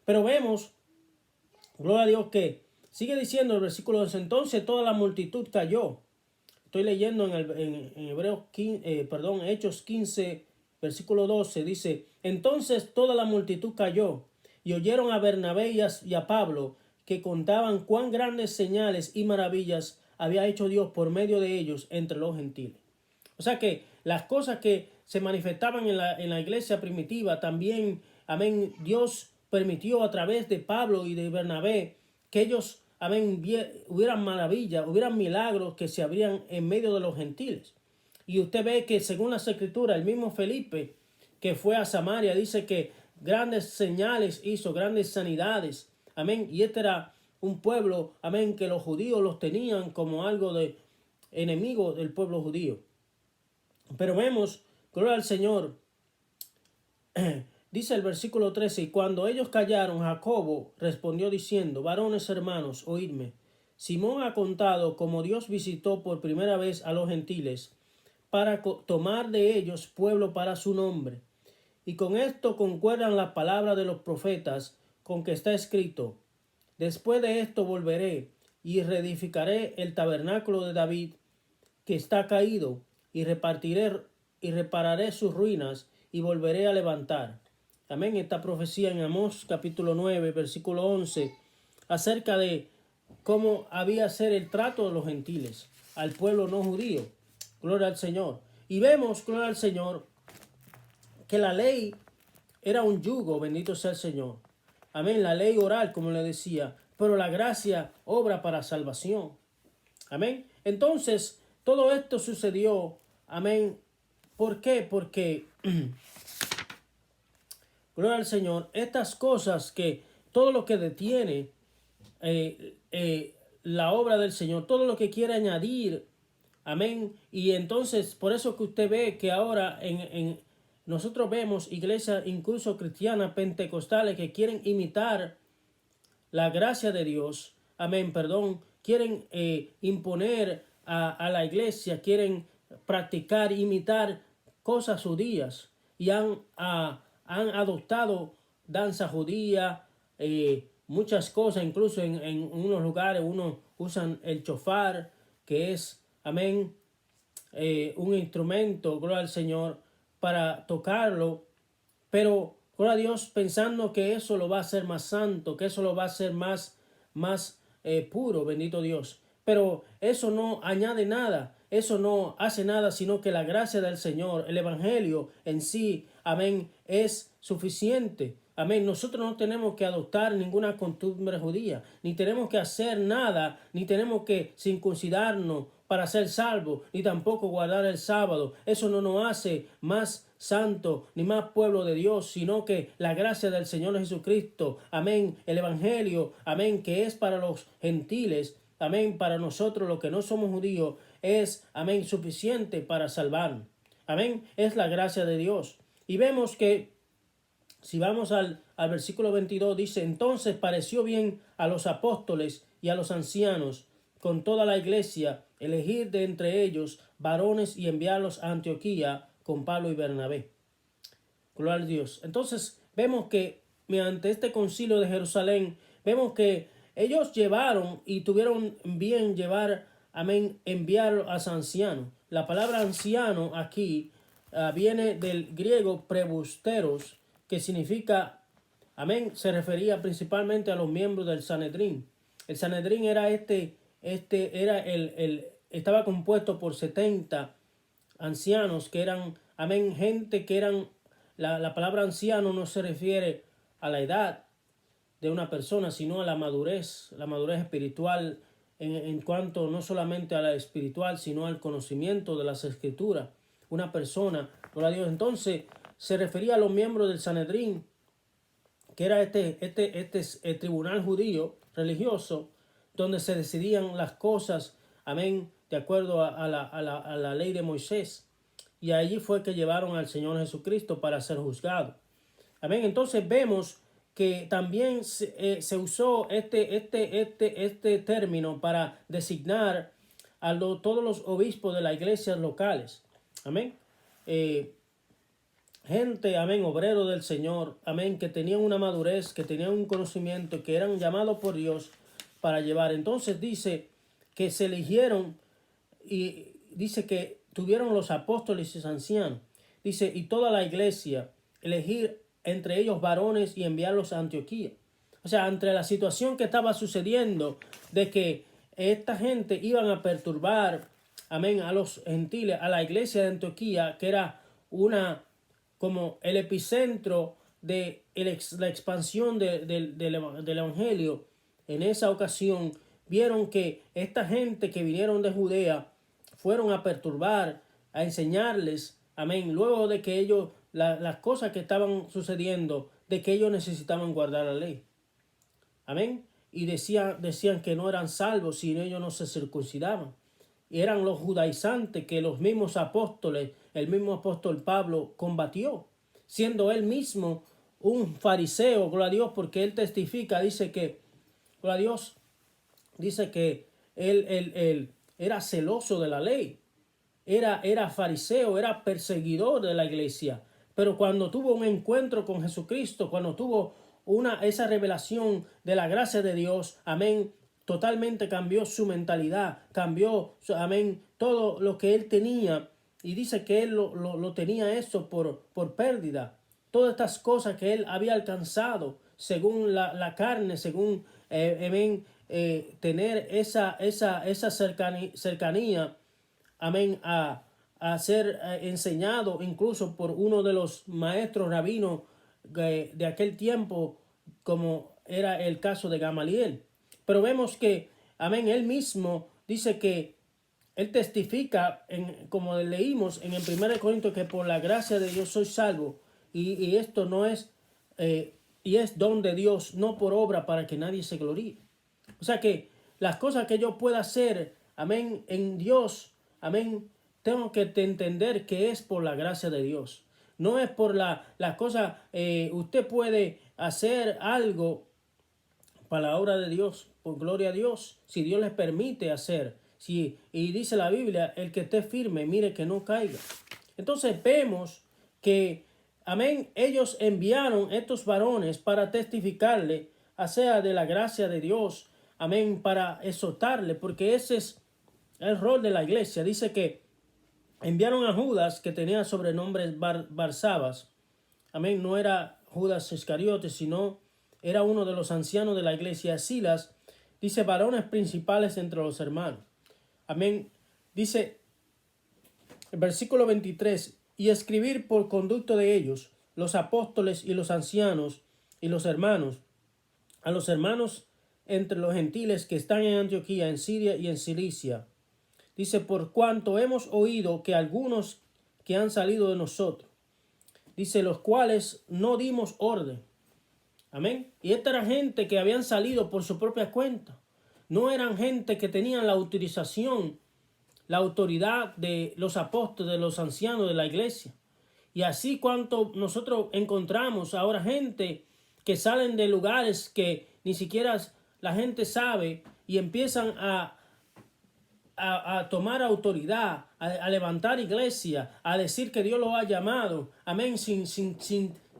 Pero vemos, gloria a Dios, que sigue diciendo el versículo 2, entonces toda la multitud cayó. Estoy leyendo en Hechos 15, versículo 12, dice, entonces toda la multitud cayó y oyeron a Bernabé y a Pablo, que contaban cuán grandes señales y maravillas había hecho Dios por medio de ellos entre los gentiles. O sea que las cosas que se manifestaban en la iglesia primitiva también, amén, Dios permitió a través de Pablo y de Bernabé que ellos, amén, hubieran maravillas, hubieran milagros que se abrían en medio de los gentiles. Y usted ve que según las escrituras, el mismo Felipe que fue a Samaria dice que grandes señales hizo, grandes sanidades. Amén. Y este era un pueblo, amén, que los judíos los tenían como algo de enemigo del pueblo judío. Pero vemos, gloria al Señor, dice el versículo 13, y cuando ellos callaron, Jacobo respondió diciendo, varones hermanos, oídme. Simón ha contado cómo Dios visitó por primera vez a los gentiles para tomar de ellos pueblo para su nombre. Y con esto concuerdan las palabras de los profetas con que está escrito, después de esto volveré y reedificaré el tabernáculo de David que está caído y repararé sus ruinas y volveré a levantar. Amén. Esta profecía en Amós capítulo 9 versículo 11 acerca de cómo había ser el trato de los gentiles al pueblo no judío. Gloria al Señor. Y vemos, gloria al Señor, que la ley era un yugo, bendito sea el Señor. Amén, la ley oral, como le decía, pero la gracia obra para salvación. Amén. Entonces, todo esto sucedió, amén. ¿Por qué? Porque, gloria al Señor, estas cosas que, todo lo que detiene la obra del Señor, todo lo que quiere añadir, amén. Y entonces, por eso que usted ve que ahora nosotros vemos iglesias incluso cristianas pentecostales que quieren imitar la gracia de Dios, amén, quieren imponer a la iglesia, quieren practicar, imitar cosas judías y han adoptado danza judía, muchas cosas, incluso en unos lugares uno usan el shofar, que es, amén, un instrumento, gloria al Señor, para tocarlo, pero gloria a Dios pensando que eso lo va a hacer más santo, que eso lo va a hacer más puro, bendito Dios. Pero eso no añade nada, eso no hace nada, sino que la gracia del Señor, el Evangelio en sí, amén, es suficiente. Amén. Nosotros no tenemos que adoptar ninguna costumbre judía, ni tenemos que hacer nada, ni tenemos que circuncidarnos para ser salvos, ni tampoco guardar el sábado. Eso no nos hace más santo ni más pueblo de Dios, sino que la gracia del Señor Jesucristo, amén, el Evangelio, amén, que es para los gentiles, amén, para nosotros los que no somos judíos, es, amén, suficiente para salvarnos. Amén, es la gracia de Dios. Y vemos que si vamos al versículo 22, dice, entonces pareció bien a los apóstoles y a los ancianos con toda la iglesia elegir de entre ellos varones y enviarlos a Antioquía con Pablo y Bernabé. Gloria a Dios. Entonces vemos que mediante este concilio de Jerusalén, vemos que ellos llevaron y tuvieron bien llevar, amén, enviar a los ancianos. La palabra anciano aquí viene del griego prebusteros, que significa, amén, se refería principalmente a los miembros del Sanedrín. El Sanedrín era estaba compuesto por 70 ancianos que eran, amén, gente que eran, la palabra anciano no se refiere a la edad de una persona, sino a la madurez espiritual en cuanto no solamente a la espiritual, sino al conocimiento de las escrituras. Una persona, gloria a Dios, entonces se refería a los miembros del Sanedrín, que era el tribunal judío religioso, donde se decidían las cosas, amén, de acuerdo a la ley de Moisés. Y allí fue que llevaron al Señor Jesucristo para ser juzgado. Amén. Entonces vemos que también se usó este término para designar todos los obispos de las iglesias locales. Amén. Gente, amén, obrero del Señor, amén, que tenían una madurez, que tenían un conocimiento, que eran llamados por Dios para llevar. Entonces dice que se eligieron y dice que tuvieron los apóstoles y los ancianos. Dice, y toda la iglesia, elegir entre ellos varones y enviarlos a Antioquía. O sea, entre la situación que estaba sucediendo de que esta gente iban a perturbar, amén, a los gentiles, a la iglesia de Antioquía, que era como el epicentro de la expansión del evangelio. En esa ocasión vieron que esta gente que vinieron de Judea fueron a perturbar, a enseñarles, amén, luego de que ellos, las cosas que estaban sucediendo, de que ellos necesitaban guardar la ley. Amén. Y decían que no eran salvos si ellos no se circuncidaban. Y eran los judaizantes que los mismos apóstoles, el mismo apóstol Pablo combatió, siendo él mismo un fariseo, gloria a Dios, porque él testifica, dice que, gloria a Dios, dice que él era celoso de la ley, era fariseo, era perseguidor de la iglesia, pero cuando tuvo un encuentro con Jesucristo, cuando tuvo esa revelación de la gracia de Dios, amén, totalmente cambió su mentalidad, cambió, amén, todo lo que él tenía, y dice que él lo tenía eso por pérdida. Todas estas cosas que él había alcanzado según la carne, según amén, tener esa cercanía, amén, a ser enseñado incluso por uno de los maestros rabinos de aquel tiempo, como era el caso de Gamaliel. Pero vemos que, amén, él mismo dice que él testifica, como leímos en el 1 Corintios, que por la gracia de Dios soy salvo, y esto no es, y es don de Dios, no por obra, para que nadie se gloríe. O sea que las cosas que yo pueda hacer, amén, en Dios, amén, tengo que entender que es por la gracia de Dios. No es por la cosa, usted puede hacer algo para la obra de Dios, por gloria a Dios, si Dios les permite hacer. Y dice la Biblia, el que esté firme, mire que no caiga. Entonces vemos que, amén, ellos enviaron estos varones para testificarle, sea de la gracia de Dios, amén, para exhortarle, porque ese es el rol de la iglesia. Dice que enviaron a Judas, que tenía sobrenombre Barsabas, amén, no era Judas Iscariote, sino era uno de los ancianos de la iglesia. Silas, dice, varones principales entre los hermanos. Amén. Dice el versículo 23, y escribir por conducto de ellos, los apóstoles y los ancianos y los hermanos, a los hermanos entre los gentiles que están en Antioquía, en Siria y en Cilicia. Dice, por cuanto hemos oído que algunos que han salido de nosotros, dice, los cuales no dimos orden. Amén. Y esta era gente que habían salido por su propia cuenta. No eran gente que tenían la autorización, la autoridad de los apóstoles, de los ancianos de la iglesia. Y así cuanto nosotros encontramos ahora gente que salen de lugares que ni siquiera la gente sabe y empiezan a tomar autoridad, a levantar iglesia, a decir que Dios los ha llamado. Amén.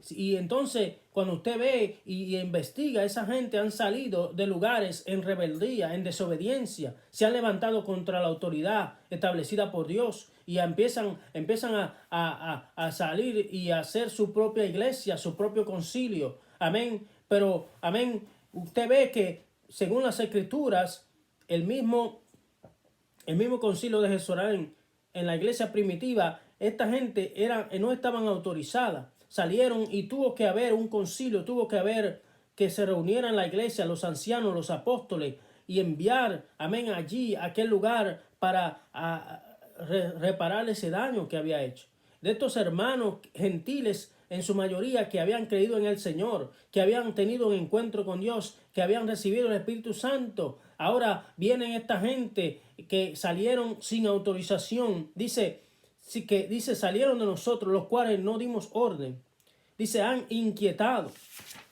Y entonces cuando usted ve y investiga, esa gente han salido de lugares en rebeldía, en desobediencia, se han levantado contra la autoridad establecida por Dios y empiezan a salir y a hacer su propia iglesia, su propio concilio. Amén. Pero, amén, usted ve que según las escrituras, el mismo concilio de Jerusalén, en la iglesia primitiva, esta gente no estaban autorizadas. Salieron y tuvo que haber un concilio, tuvo que haber que se reunieran la iglesia, los ancianos, los apóstoles, y enviar, amén, allí, a aquel lugar, para reparar ese daño que había hecho. De estos hermanos gentiles, en su mayoría, que habían creído en el Señor, que habían tenido un encuentro con Dios, que habían recibido el Espíritu Santo, ahora vienen esta gente que salieron sin autorización. Dice, salieron de nosotros, los cuales no dimos orden. Dice, han inquietado.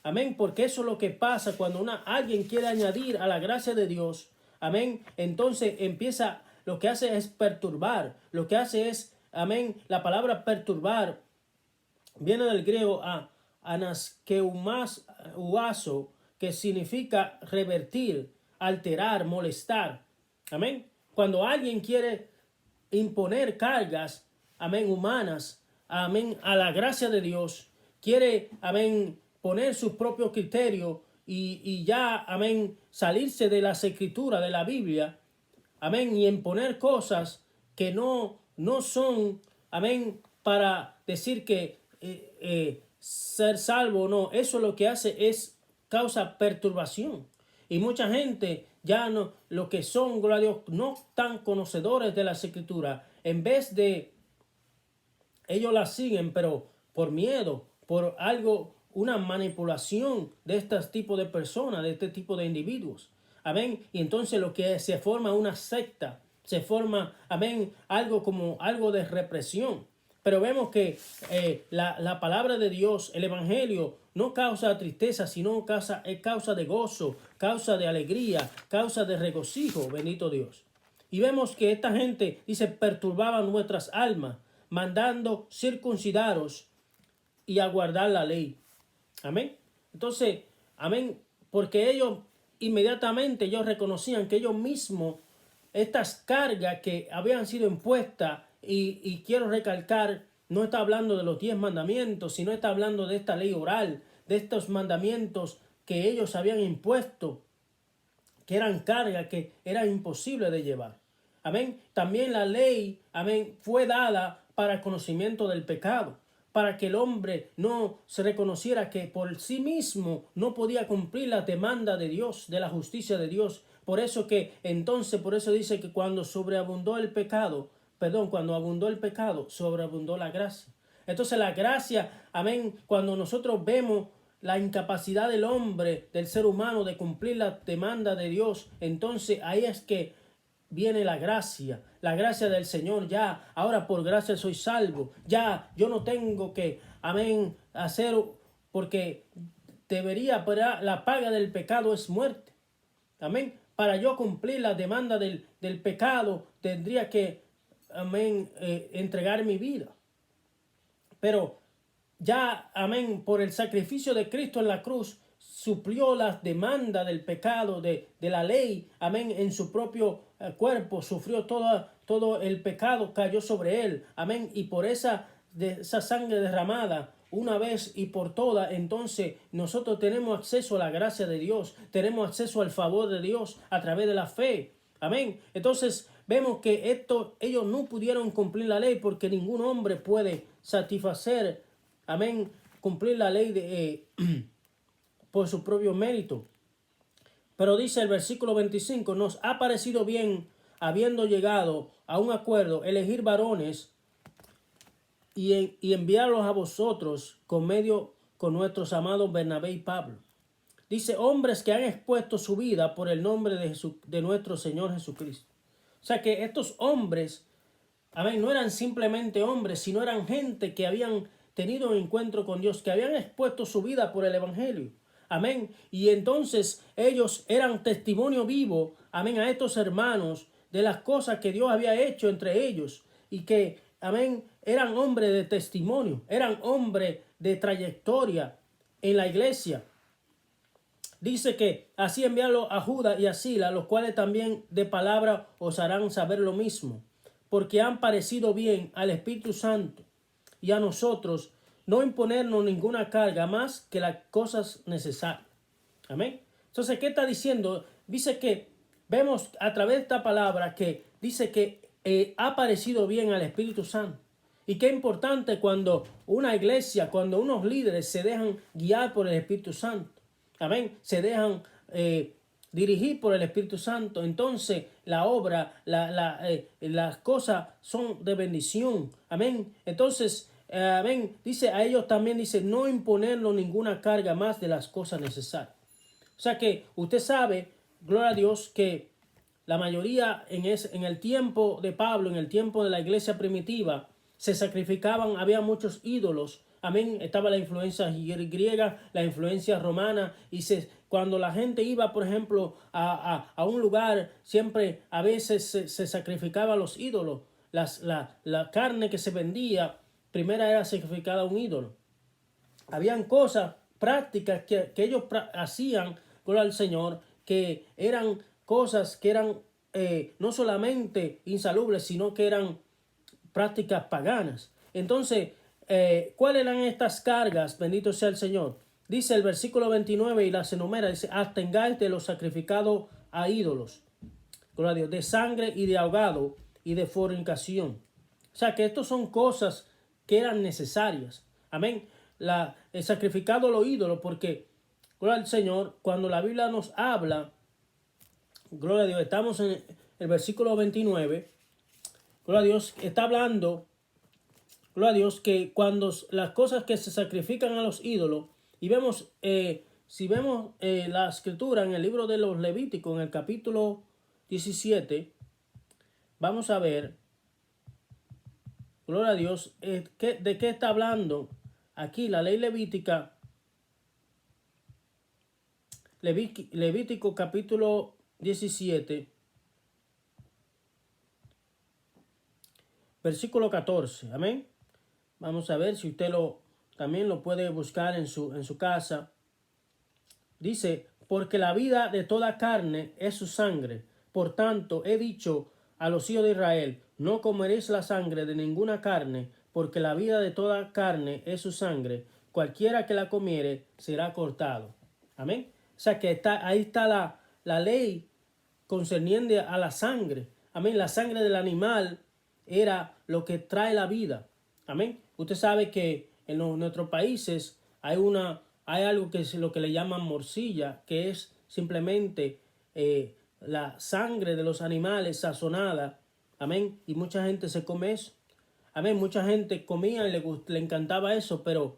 Amén, porque eso es lo que pasa cuando alguien quiere añadir a la gracia de Dios. Amén, entonces empieza lo que hace es perturbar, lo que hace es, amén, la palabra perturbar viene del griego anaskeumaso, que significa revertir, alterar, molestar. Amén. Cuando alguien quiere imponer cargas, amén, humanas, amén, a la gracia de Dios, quiere, amén, poner sus propios criterios y ya, amén, salirse de las escrituras, de la Biblia, amén, y imponer cosas que no son, amén, para decir que ser salvo o no. Eso lo que hace es causa perturbación. Y mucha gente ya no, lo que son, gloria a Dios, no tan conocedores de las escrituras, en vez de ellos las siguen, pero por miedo, por algo, una manipulación de este tipo de personas, de este tipo de individuos. Amén. Y entonces lo que se forma una secta, se forma, amén, algo como algo de represión. Pero vemos que la palabra de Dios, el evangelio, no causa tristeza, sino es causa de gozo, causa de alegría, causa de regocijo, bendito Dios. Y vemos que esta gente, dice, perturbaba nuestras almas, mandando circuncidaros y aguardar la ley. Amén. Entonces, amén, porque ellos inmediatamente reconocían que ellos mismos, estas cargas que habían sido impuestas, y quiero recalcar, no está hablando de los 10 mandamientos, sino está hablando de esta ley oral, de estos mandamientos que ellos habían impuesto, que eran cargas que eran imposibles de llevar. Amén. También la ley, amén, fue dada para el conocimiento del pecado, para que el hombre no se reconociera que por sí mismo no podía cumplir la demanda de Dios, de la justicia de Dios. Por eso dice que cuando abundó el pecado, sobreabundó la gracia. Entonces la gracia, amén, cuando nosotros vemos la incapacidad del hombre, del ser humano, de cumplir la demanda de Dios, entonces ahí es que viene la gracia del Señor. Ya, ahora por gracia soy salvo. Ya, yo no tengo que, amén, hacer, porque debería, pero la paga del pecado es muerte. Amén. Para yo cumplir la demanda del pecado, tendría que, amén, entregar mi vida. Pero ya, amén, por el sacrificio de Cristo en la cruz, suplió las demandas del pecado, de la ley, amén, en su propio cuerpo, sufrió todo el pecado, cayó sobre él, amén, y por esa sangre derramada, una vez y por todas, entonces nosotros tenemos acceso a la gracia de Dios, tenemos acceso al favor de Dios a través de la fe, amén. Entonces vemos que ellos no pudieron cumplir la ley, porque ningún hombre puede satisfacer, amén, cumplir la ley por su propio mérito. Pero dice el versículo 25, nos ha parecido bien, habiendo llegado a un acuerdo, elegir varones y enviarlos a vosotros con nuestros amados Bernabé y Pablo. Dice, hombres que han expuesto su vida por el nombre de nuestro Señor Jesucristo. O sea que estos hombres, amén, no eran simplemente hombres, sino eran gente que habían tenido un encuentro con Dios, que habían expuesto su vida por el evangelio. Amén. Y entonces ellos eran testimonio vivo, amén, a estos hermanos de las cosas que Dios había hecho entre ellos. Y que, amén, eran hombres de testimonio, eran hombres de trayectoria en la iglesia. Dice que así enviarlo a Judas y a Silas, los cuales también de palabra os harán saber lo mismo, porque han parecido bien al Espíritu Santo y a nosotros no imponernos ninguna carga más que las cosas necesarias. Amén. Entonces, ¿qué está diciendo? Dice que vemos a través de esta palabra que dice que ha parecido bien al Espíritu Santo. Y qué importante cuando una iglesia, cuando unos líderes se dejan guiar por el Espíritu Santo. Amén. Se dejan dirigir por el Espíritu Santo. Entonces la obra, las cosas son de bendición. Amén. Entonces, amén. Dice a ellos también, dice, no imponernos ninguna carga más de las cosas necesarias. O sea que usted sabe, gloria a Dios, que la mayoría en el tiempo de Pablo, en el tiempo de la iglesia primitiva, se sacrificaban, había muchos ídolos, amén, estaba la influencia griega, la influencia romana, y cuando la gente iba, por ejemplo, a un lugar, siempre a veces se sacrificaba a los ídolos. La carne que se vendía, primero era sacrificada a un ídolo. Habían cosas prácticas que ellos hacían, gloria al Señor, que eran cosas que eran no solamente insalubres, sino que eran prácticas paganas. Entonces, ¿cuáles eran estas cargas? Bendito sea el Señor. Dice el versículo 29 y las enumera, dice, abstengáis de los sacrificados a ídolos, gloria a Dios, de sangre y de ahogado y de fornicación. O sea que estos son cosas que eran necesarias. Amén. El sacrificado a los ídolos, porque, gloria al Señor, cuando la Biblia nos habla, gloria a Dios, estamos en el versículo 29, gloria a Dios, está hablando, gloria a Dios, que cuando las cosas que se sacrifican a los ídolos, y vemos, si vemos la escritura en el libro de los Levíticos, en el capítulo 17, vamos a ver, gloria a Dios, de qué está hablando aquí la ley levítica. Levítico capítulo 17, versículo 14, amén. Vamos a ver si usted también lo puede buscar en su casa. Dice, porque la vida de toda carne es su sangre. Por tanto, he dicho a los hijos de Israel, no comeréis la sangre de ninguna carne, porque la vida de toda carne es su sangre. Cualquiera que la comiere será cortado. Amén. O sea que ahí está la ley concerniente a la sangre. Amén. La sangre del animal era lo que trae la vida. Amén. Usted sabe que en nuestros países hay algo que es lo que le llaman morcilla, que es simplemente la sangre de los animales sazonada. Amén. Y mucha gente se come eso. Amén. Mucha gente comía y le encantaba eso, pero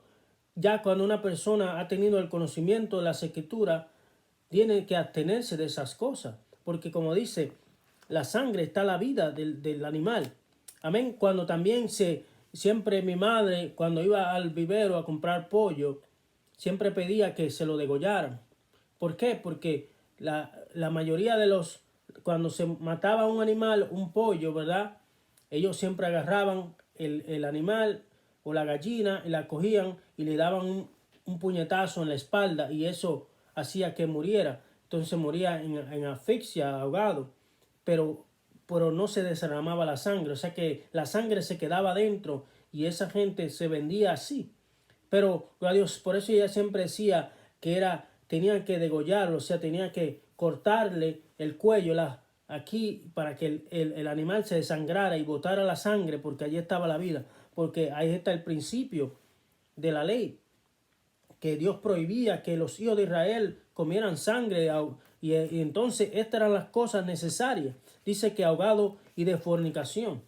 ya cuando una persona ha tenido el conocimiento de las escrituras, tiene que abstenerse de esas cosas. Porque como dice, la sangre está la vida del animal. Amén. Cuando también siempre mi madre, cuando iba al vivero a comprar pollo, siempre pedía que se lo degollaran. ¿Por qué? Porque la mayoría cuando se mataba un animal, un pollo, ¿verdad? Ellos siempre agarraban el animal o la gallina y la cogían y le daban un puñetazo en la espalda y eso hacía que muriera. Entonces moría en asfixia, ahogado. Pero no se derramaba la sangre, o sea que la sangre se quedaba dentro y esa gente se vendía así. Pero, gloria a Dios, por eso ella siempre decía que tenían que degollarlo, o sea, tenía que cortarle el cuello aquí para que el animal se desangrara y botara la sangre, porque allí estaba la vida, porque ahí está el principio de la ley, que Dios prohibía que los hijos de Israel comieran sangre, y entonces estas eran las cosas necesarias. Dice que ahogado y de fornicación.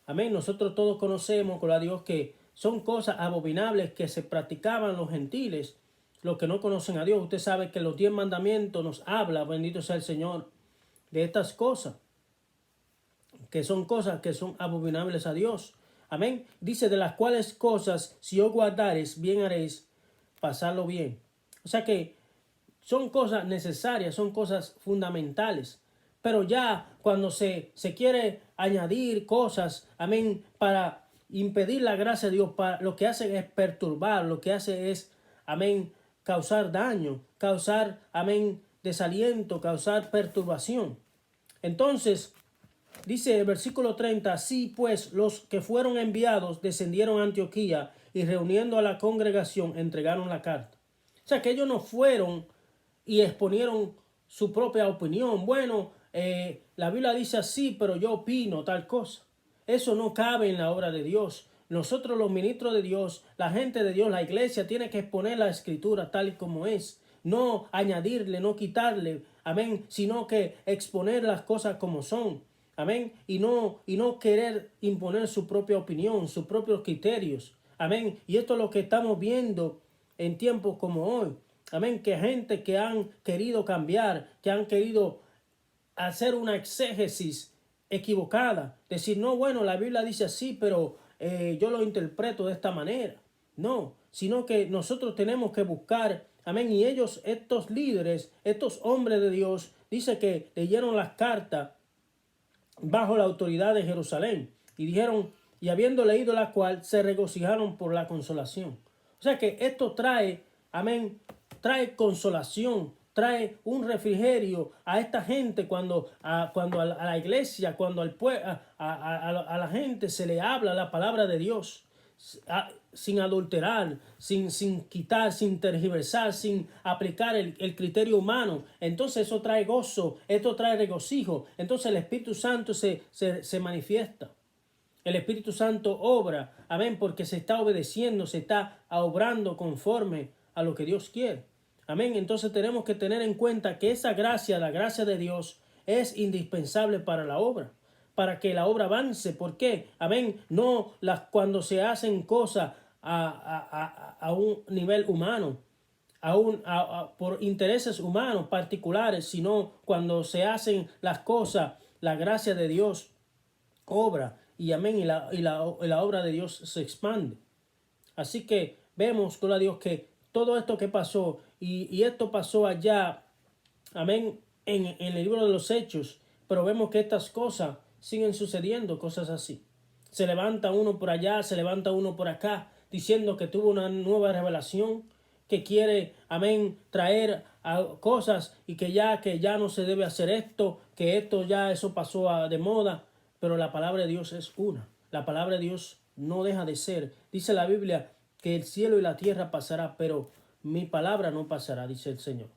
Amén. Nosotros todos conocemos, gloria a Dios, que son cosas abominables que se practicaban los gentiles, los que no conocen a Dios. Usted sabe que los 10 mandamientos nos habla, bendito sea el Señor, de estas cosas, que son cosas que son abominables a Dios. Amén. Dice, de las cuales cosas, si os guardares, bien haréis, pasarlo bien. O sea que son cosas necesarias, son cosas fundamentales. Pero ya cuando se quiere añadir cosas, amén, para impedir la gracia de Dios, lo que hace es perturbar, lo que hace es, amén, causar daño, causar, amén, desaliento, causar perturbación. Entonces, dice el versículo 30, así pues los que fueron enviados descendieron a Antioquía y reuniendo a la congregación entregaron la carta. O sea que ellos no fueron y exponieron su propia opinión. Bueno, la Biblia dice así, pero yo opino tal cosa. Eso no cabe en la obra de Dios. Nosotros los ministros de Dios, la gente de Dios, la iglesia tiene que exponer la escritura tal y como es. No añadirle, no quitarle, amén, sino que exponer las cosas como son. Amén. Y no querer imponer su propia opinión, sus propios criterios. Amén. Y esto es lo que estamos viendo en tiempos como hoy. Amén. Que gente que han querido cambiar, que han querido hacer una exégesis equivocada. Decir, no, bueno, la Biblia dice así, pero yo lo interpreto de esta manera. No, sino que nosotros tenemos que buscar, amén, y ellos, estos líderes, estos hombres de Dios, dice que leyeron las cartas bajo la autoridad de Jerusalén y dijeron, y habiendo leído la cual, se regocijaron por la consolación. O sea que esto trae, amén, trae consolación, trae un refrigerio a esta gente cuando a la iglesia, cuando a la gente se le habla la palabra de Dios sin adulterar, sin quitar, sin tergiversar, sin aplicar el criterio humano. Entonces eso trae gozo, esto trae regocijo. Entonces el Espíritu Santo se manifiesta. El Espíritu Santo obra, amén, porque se está obedeciendo, se está obrando conforme a lo que Dios quiere. Amén. Entonces tenemos que tener en cuenta que esa gracia, la gracia de Dios, es indispensable para la obra, para que la obra avance. ¿Por qué? Amén. No cuando se hacen cosas a un nivel humano, por intereses humanos particulares, sino cuando se hacen las cosas, la gracia de Dios obra y amén, y la obra de Dios se expande. Así que vemos, gloria a Dios, que todo esto que pasó y esto pasó allá, amén, en el libro de los Hechos, pero vemos que estas cosas siguen sucediendo, cosas así. Se levanta uno por allá, se levanta uno por acá, diciendo que tuvo una nueva revelación, que quiere, amén, traer cosas y que ya no se debe hacer esto, que esto ya eso pasó de moda. Pero la palabra de Dios es una. La palabra de Dios no deja de ser. Dice la Biblia que el cielo y la tierra pasará, pero mi palabra no pasará, dice el Señor.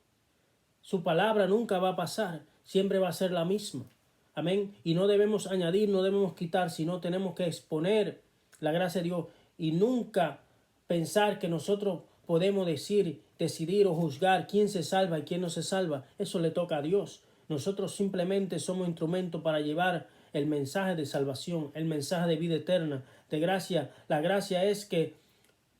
Su palabra nunca va a pasar, siempre va a ser la misma. Amén. Y no debemos añadir, no debemos quitar, sino tenemos que exponer la gracia de Dios y nunca pensar que nosotros podemos decidir o juzgar quién se salva y quién no se salva. Eso le toca a Dios. Nosotros simplemente somos instrumentos para llevar el mensaje de salvación, el mensaje de vida eterna, de gracia. La gracia es que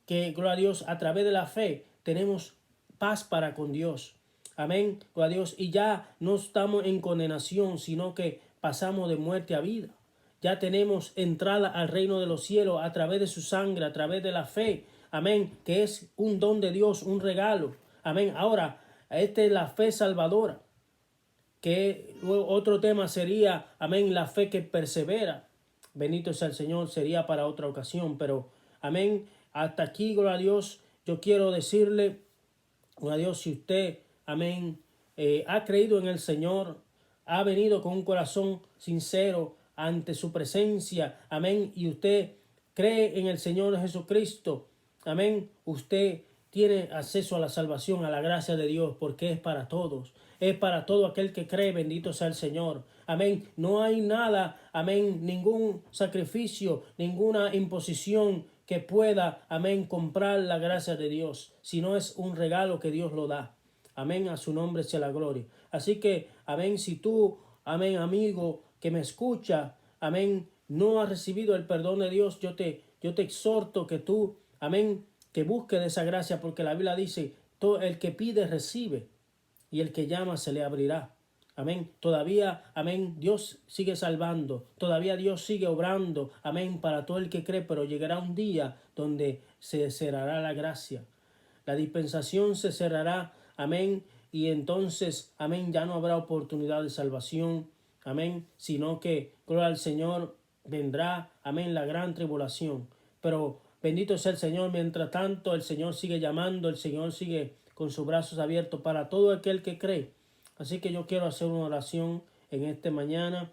gloria a Dios, a través de la fe tenemos paz para con Dios. Amén, gloria a Dios. Y ya no estamos en condenación, sino que pasamos de muerte a vida. Ya tenemos entrada al reino de los cielos a través de su sangre, a través de la fe. Amén, que es un don de Dios, un regalo. Amén. Ahora, esta es la fe salvadora. Que otro tema sería, amén, la fe que persevera. Bendito sea el Señor, sería para otra ocasión, pero amén, hasta aquí, gloria a Dios, yo quiero decirle, gloria a Dios, si usted, amén, ha creído en el Señor, ha venido con un corazón sincero ante su presencia, amén, y usted cree en el Señor Jesucristo, amén, usted tiene acceso a la salvación, a la gracia de Dios, porque es para todos. Es para todo aquel que cree, bendito sea el Señor. Amén. No hay nada, amén, ningún sacrificio, ninguna imposición que pueda, amén, comprar la gracia de Dios, sino es un regalo que Dios lo da. Amén, a su nombre sea la gloria. Así que, amén, si tú, amén, amigo que me escucha, amén, no has recibido el perdón de Dios, yo te exhorto que tú, amén, que busques de esa gracia, porque la Biblia dice, todo el que pide recibe, y el que llama se le abrirá. Amén. Todavía, amén, Dios sigue salvando. Todavía Dios sigue obrando. Amén, para todo el que cree. Pero llegará un día donde se cerrará la gracia. La dispensación se cerrará. Amén. Y entonces, amén, ya no habrá oportunidad de salvación. Amén. Sino que, gloria al Señor, vendrá, amén, la gran tribulación. Pero bendito sea el Señor. Mientras tanto, el Señor sigue llamando. El Señor sigue con sus brazos abiertos para todo aquel que cree. Así que yo quiero hacer una oración en esta mañana.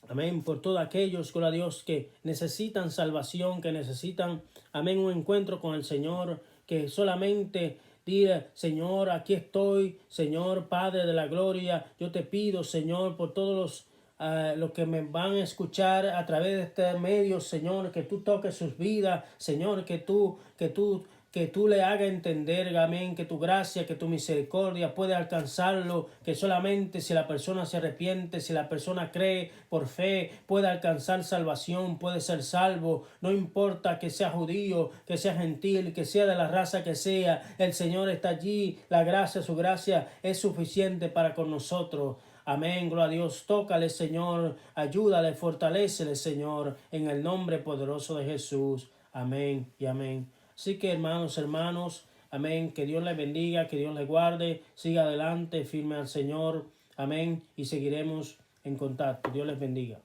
Amén. Por todos aquellos, gloria a Dios, que necesitan salvación, que necesitan, amén, un encuentro con el Señor, que solamente diga, Señor, aquí estoy, Señor, Padre de la gloria, yo te pido, Señor, por todos los que me van a escuchar a través de este medio, Señor, que tú toques sus vidas, Señor, que tú le hagas entender, amén, que tu gracia, que tu misericordia puede alcanzarlo, que solamente si la persona se arrepiente, si la persona cree por fe, puede alcanzar salvación, puede ser salvo, no importa que sea judío, que sea gentil, que sea de la raza que sea, el Señor está allí, la gracia, su gracia es suficiente para con nosotros. Amén, gloria a Dios, tócale, Señor, ayúdale, fortalécele, Señor, en el nombre poderoso de Jesús. Amén y amén. Así que hermanos, amén, que Dios les bendiga, que Dios les guarde, siga adelante, firme al Señor, amén, y seguiremos en contacto. Dios les bendiga.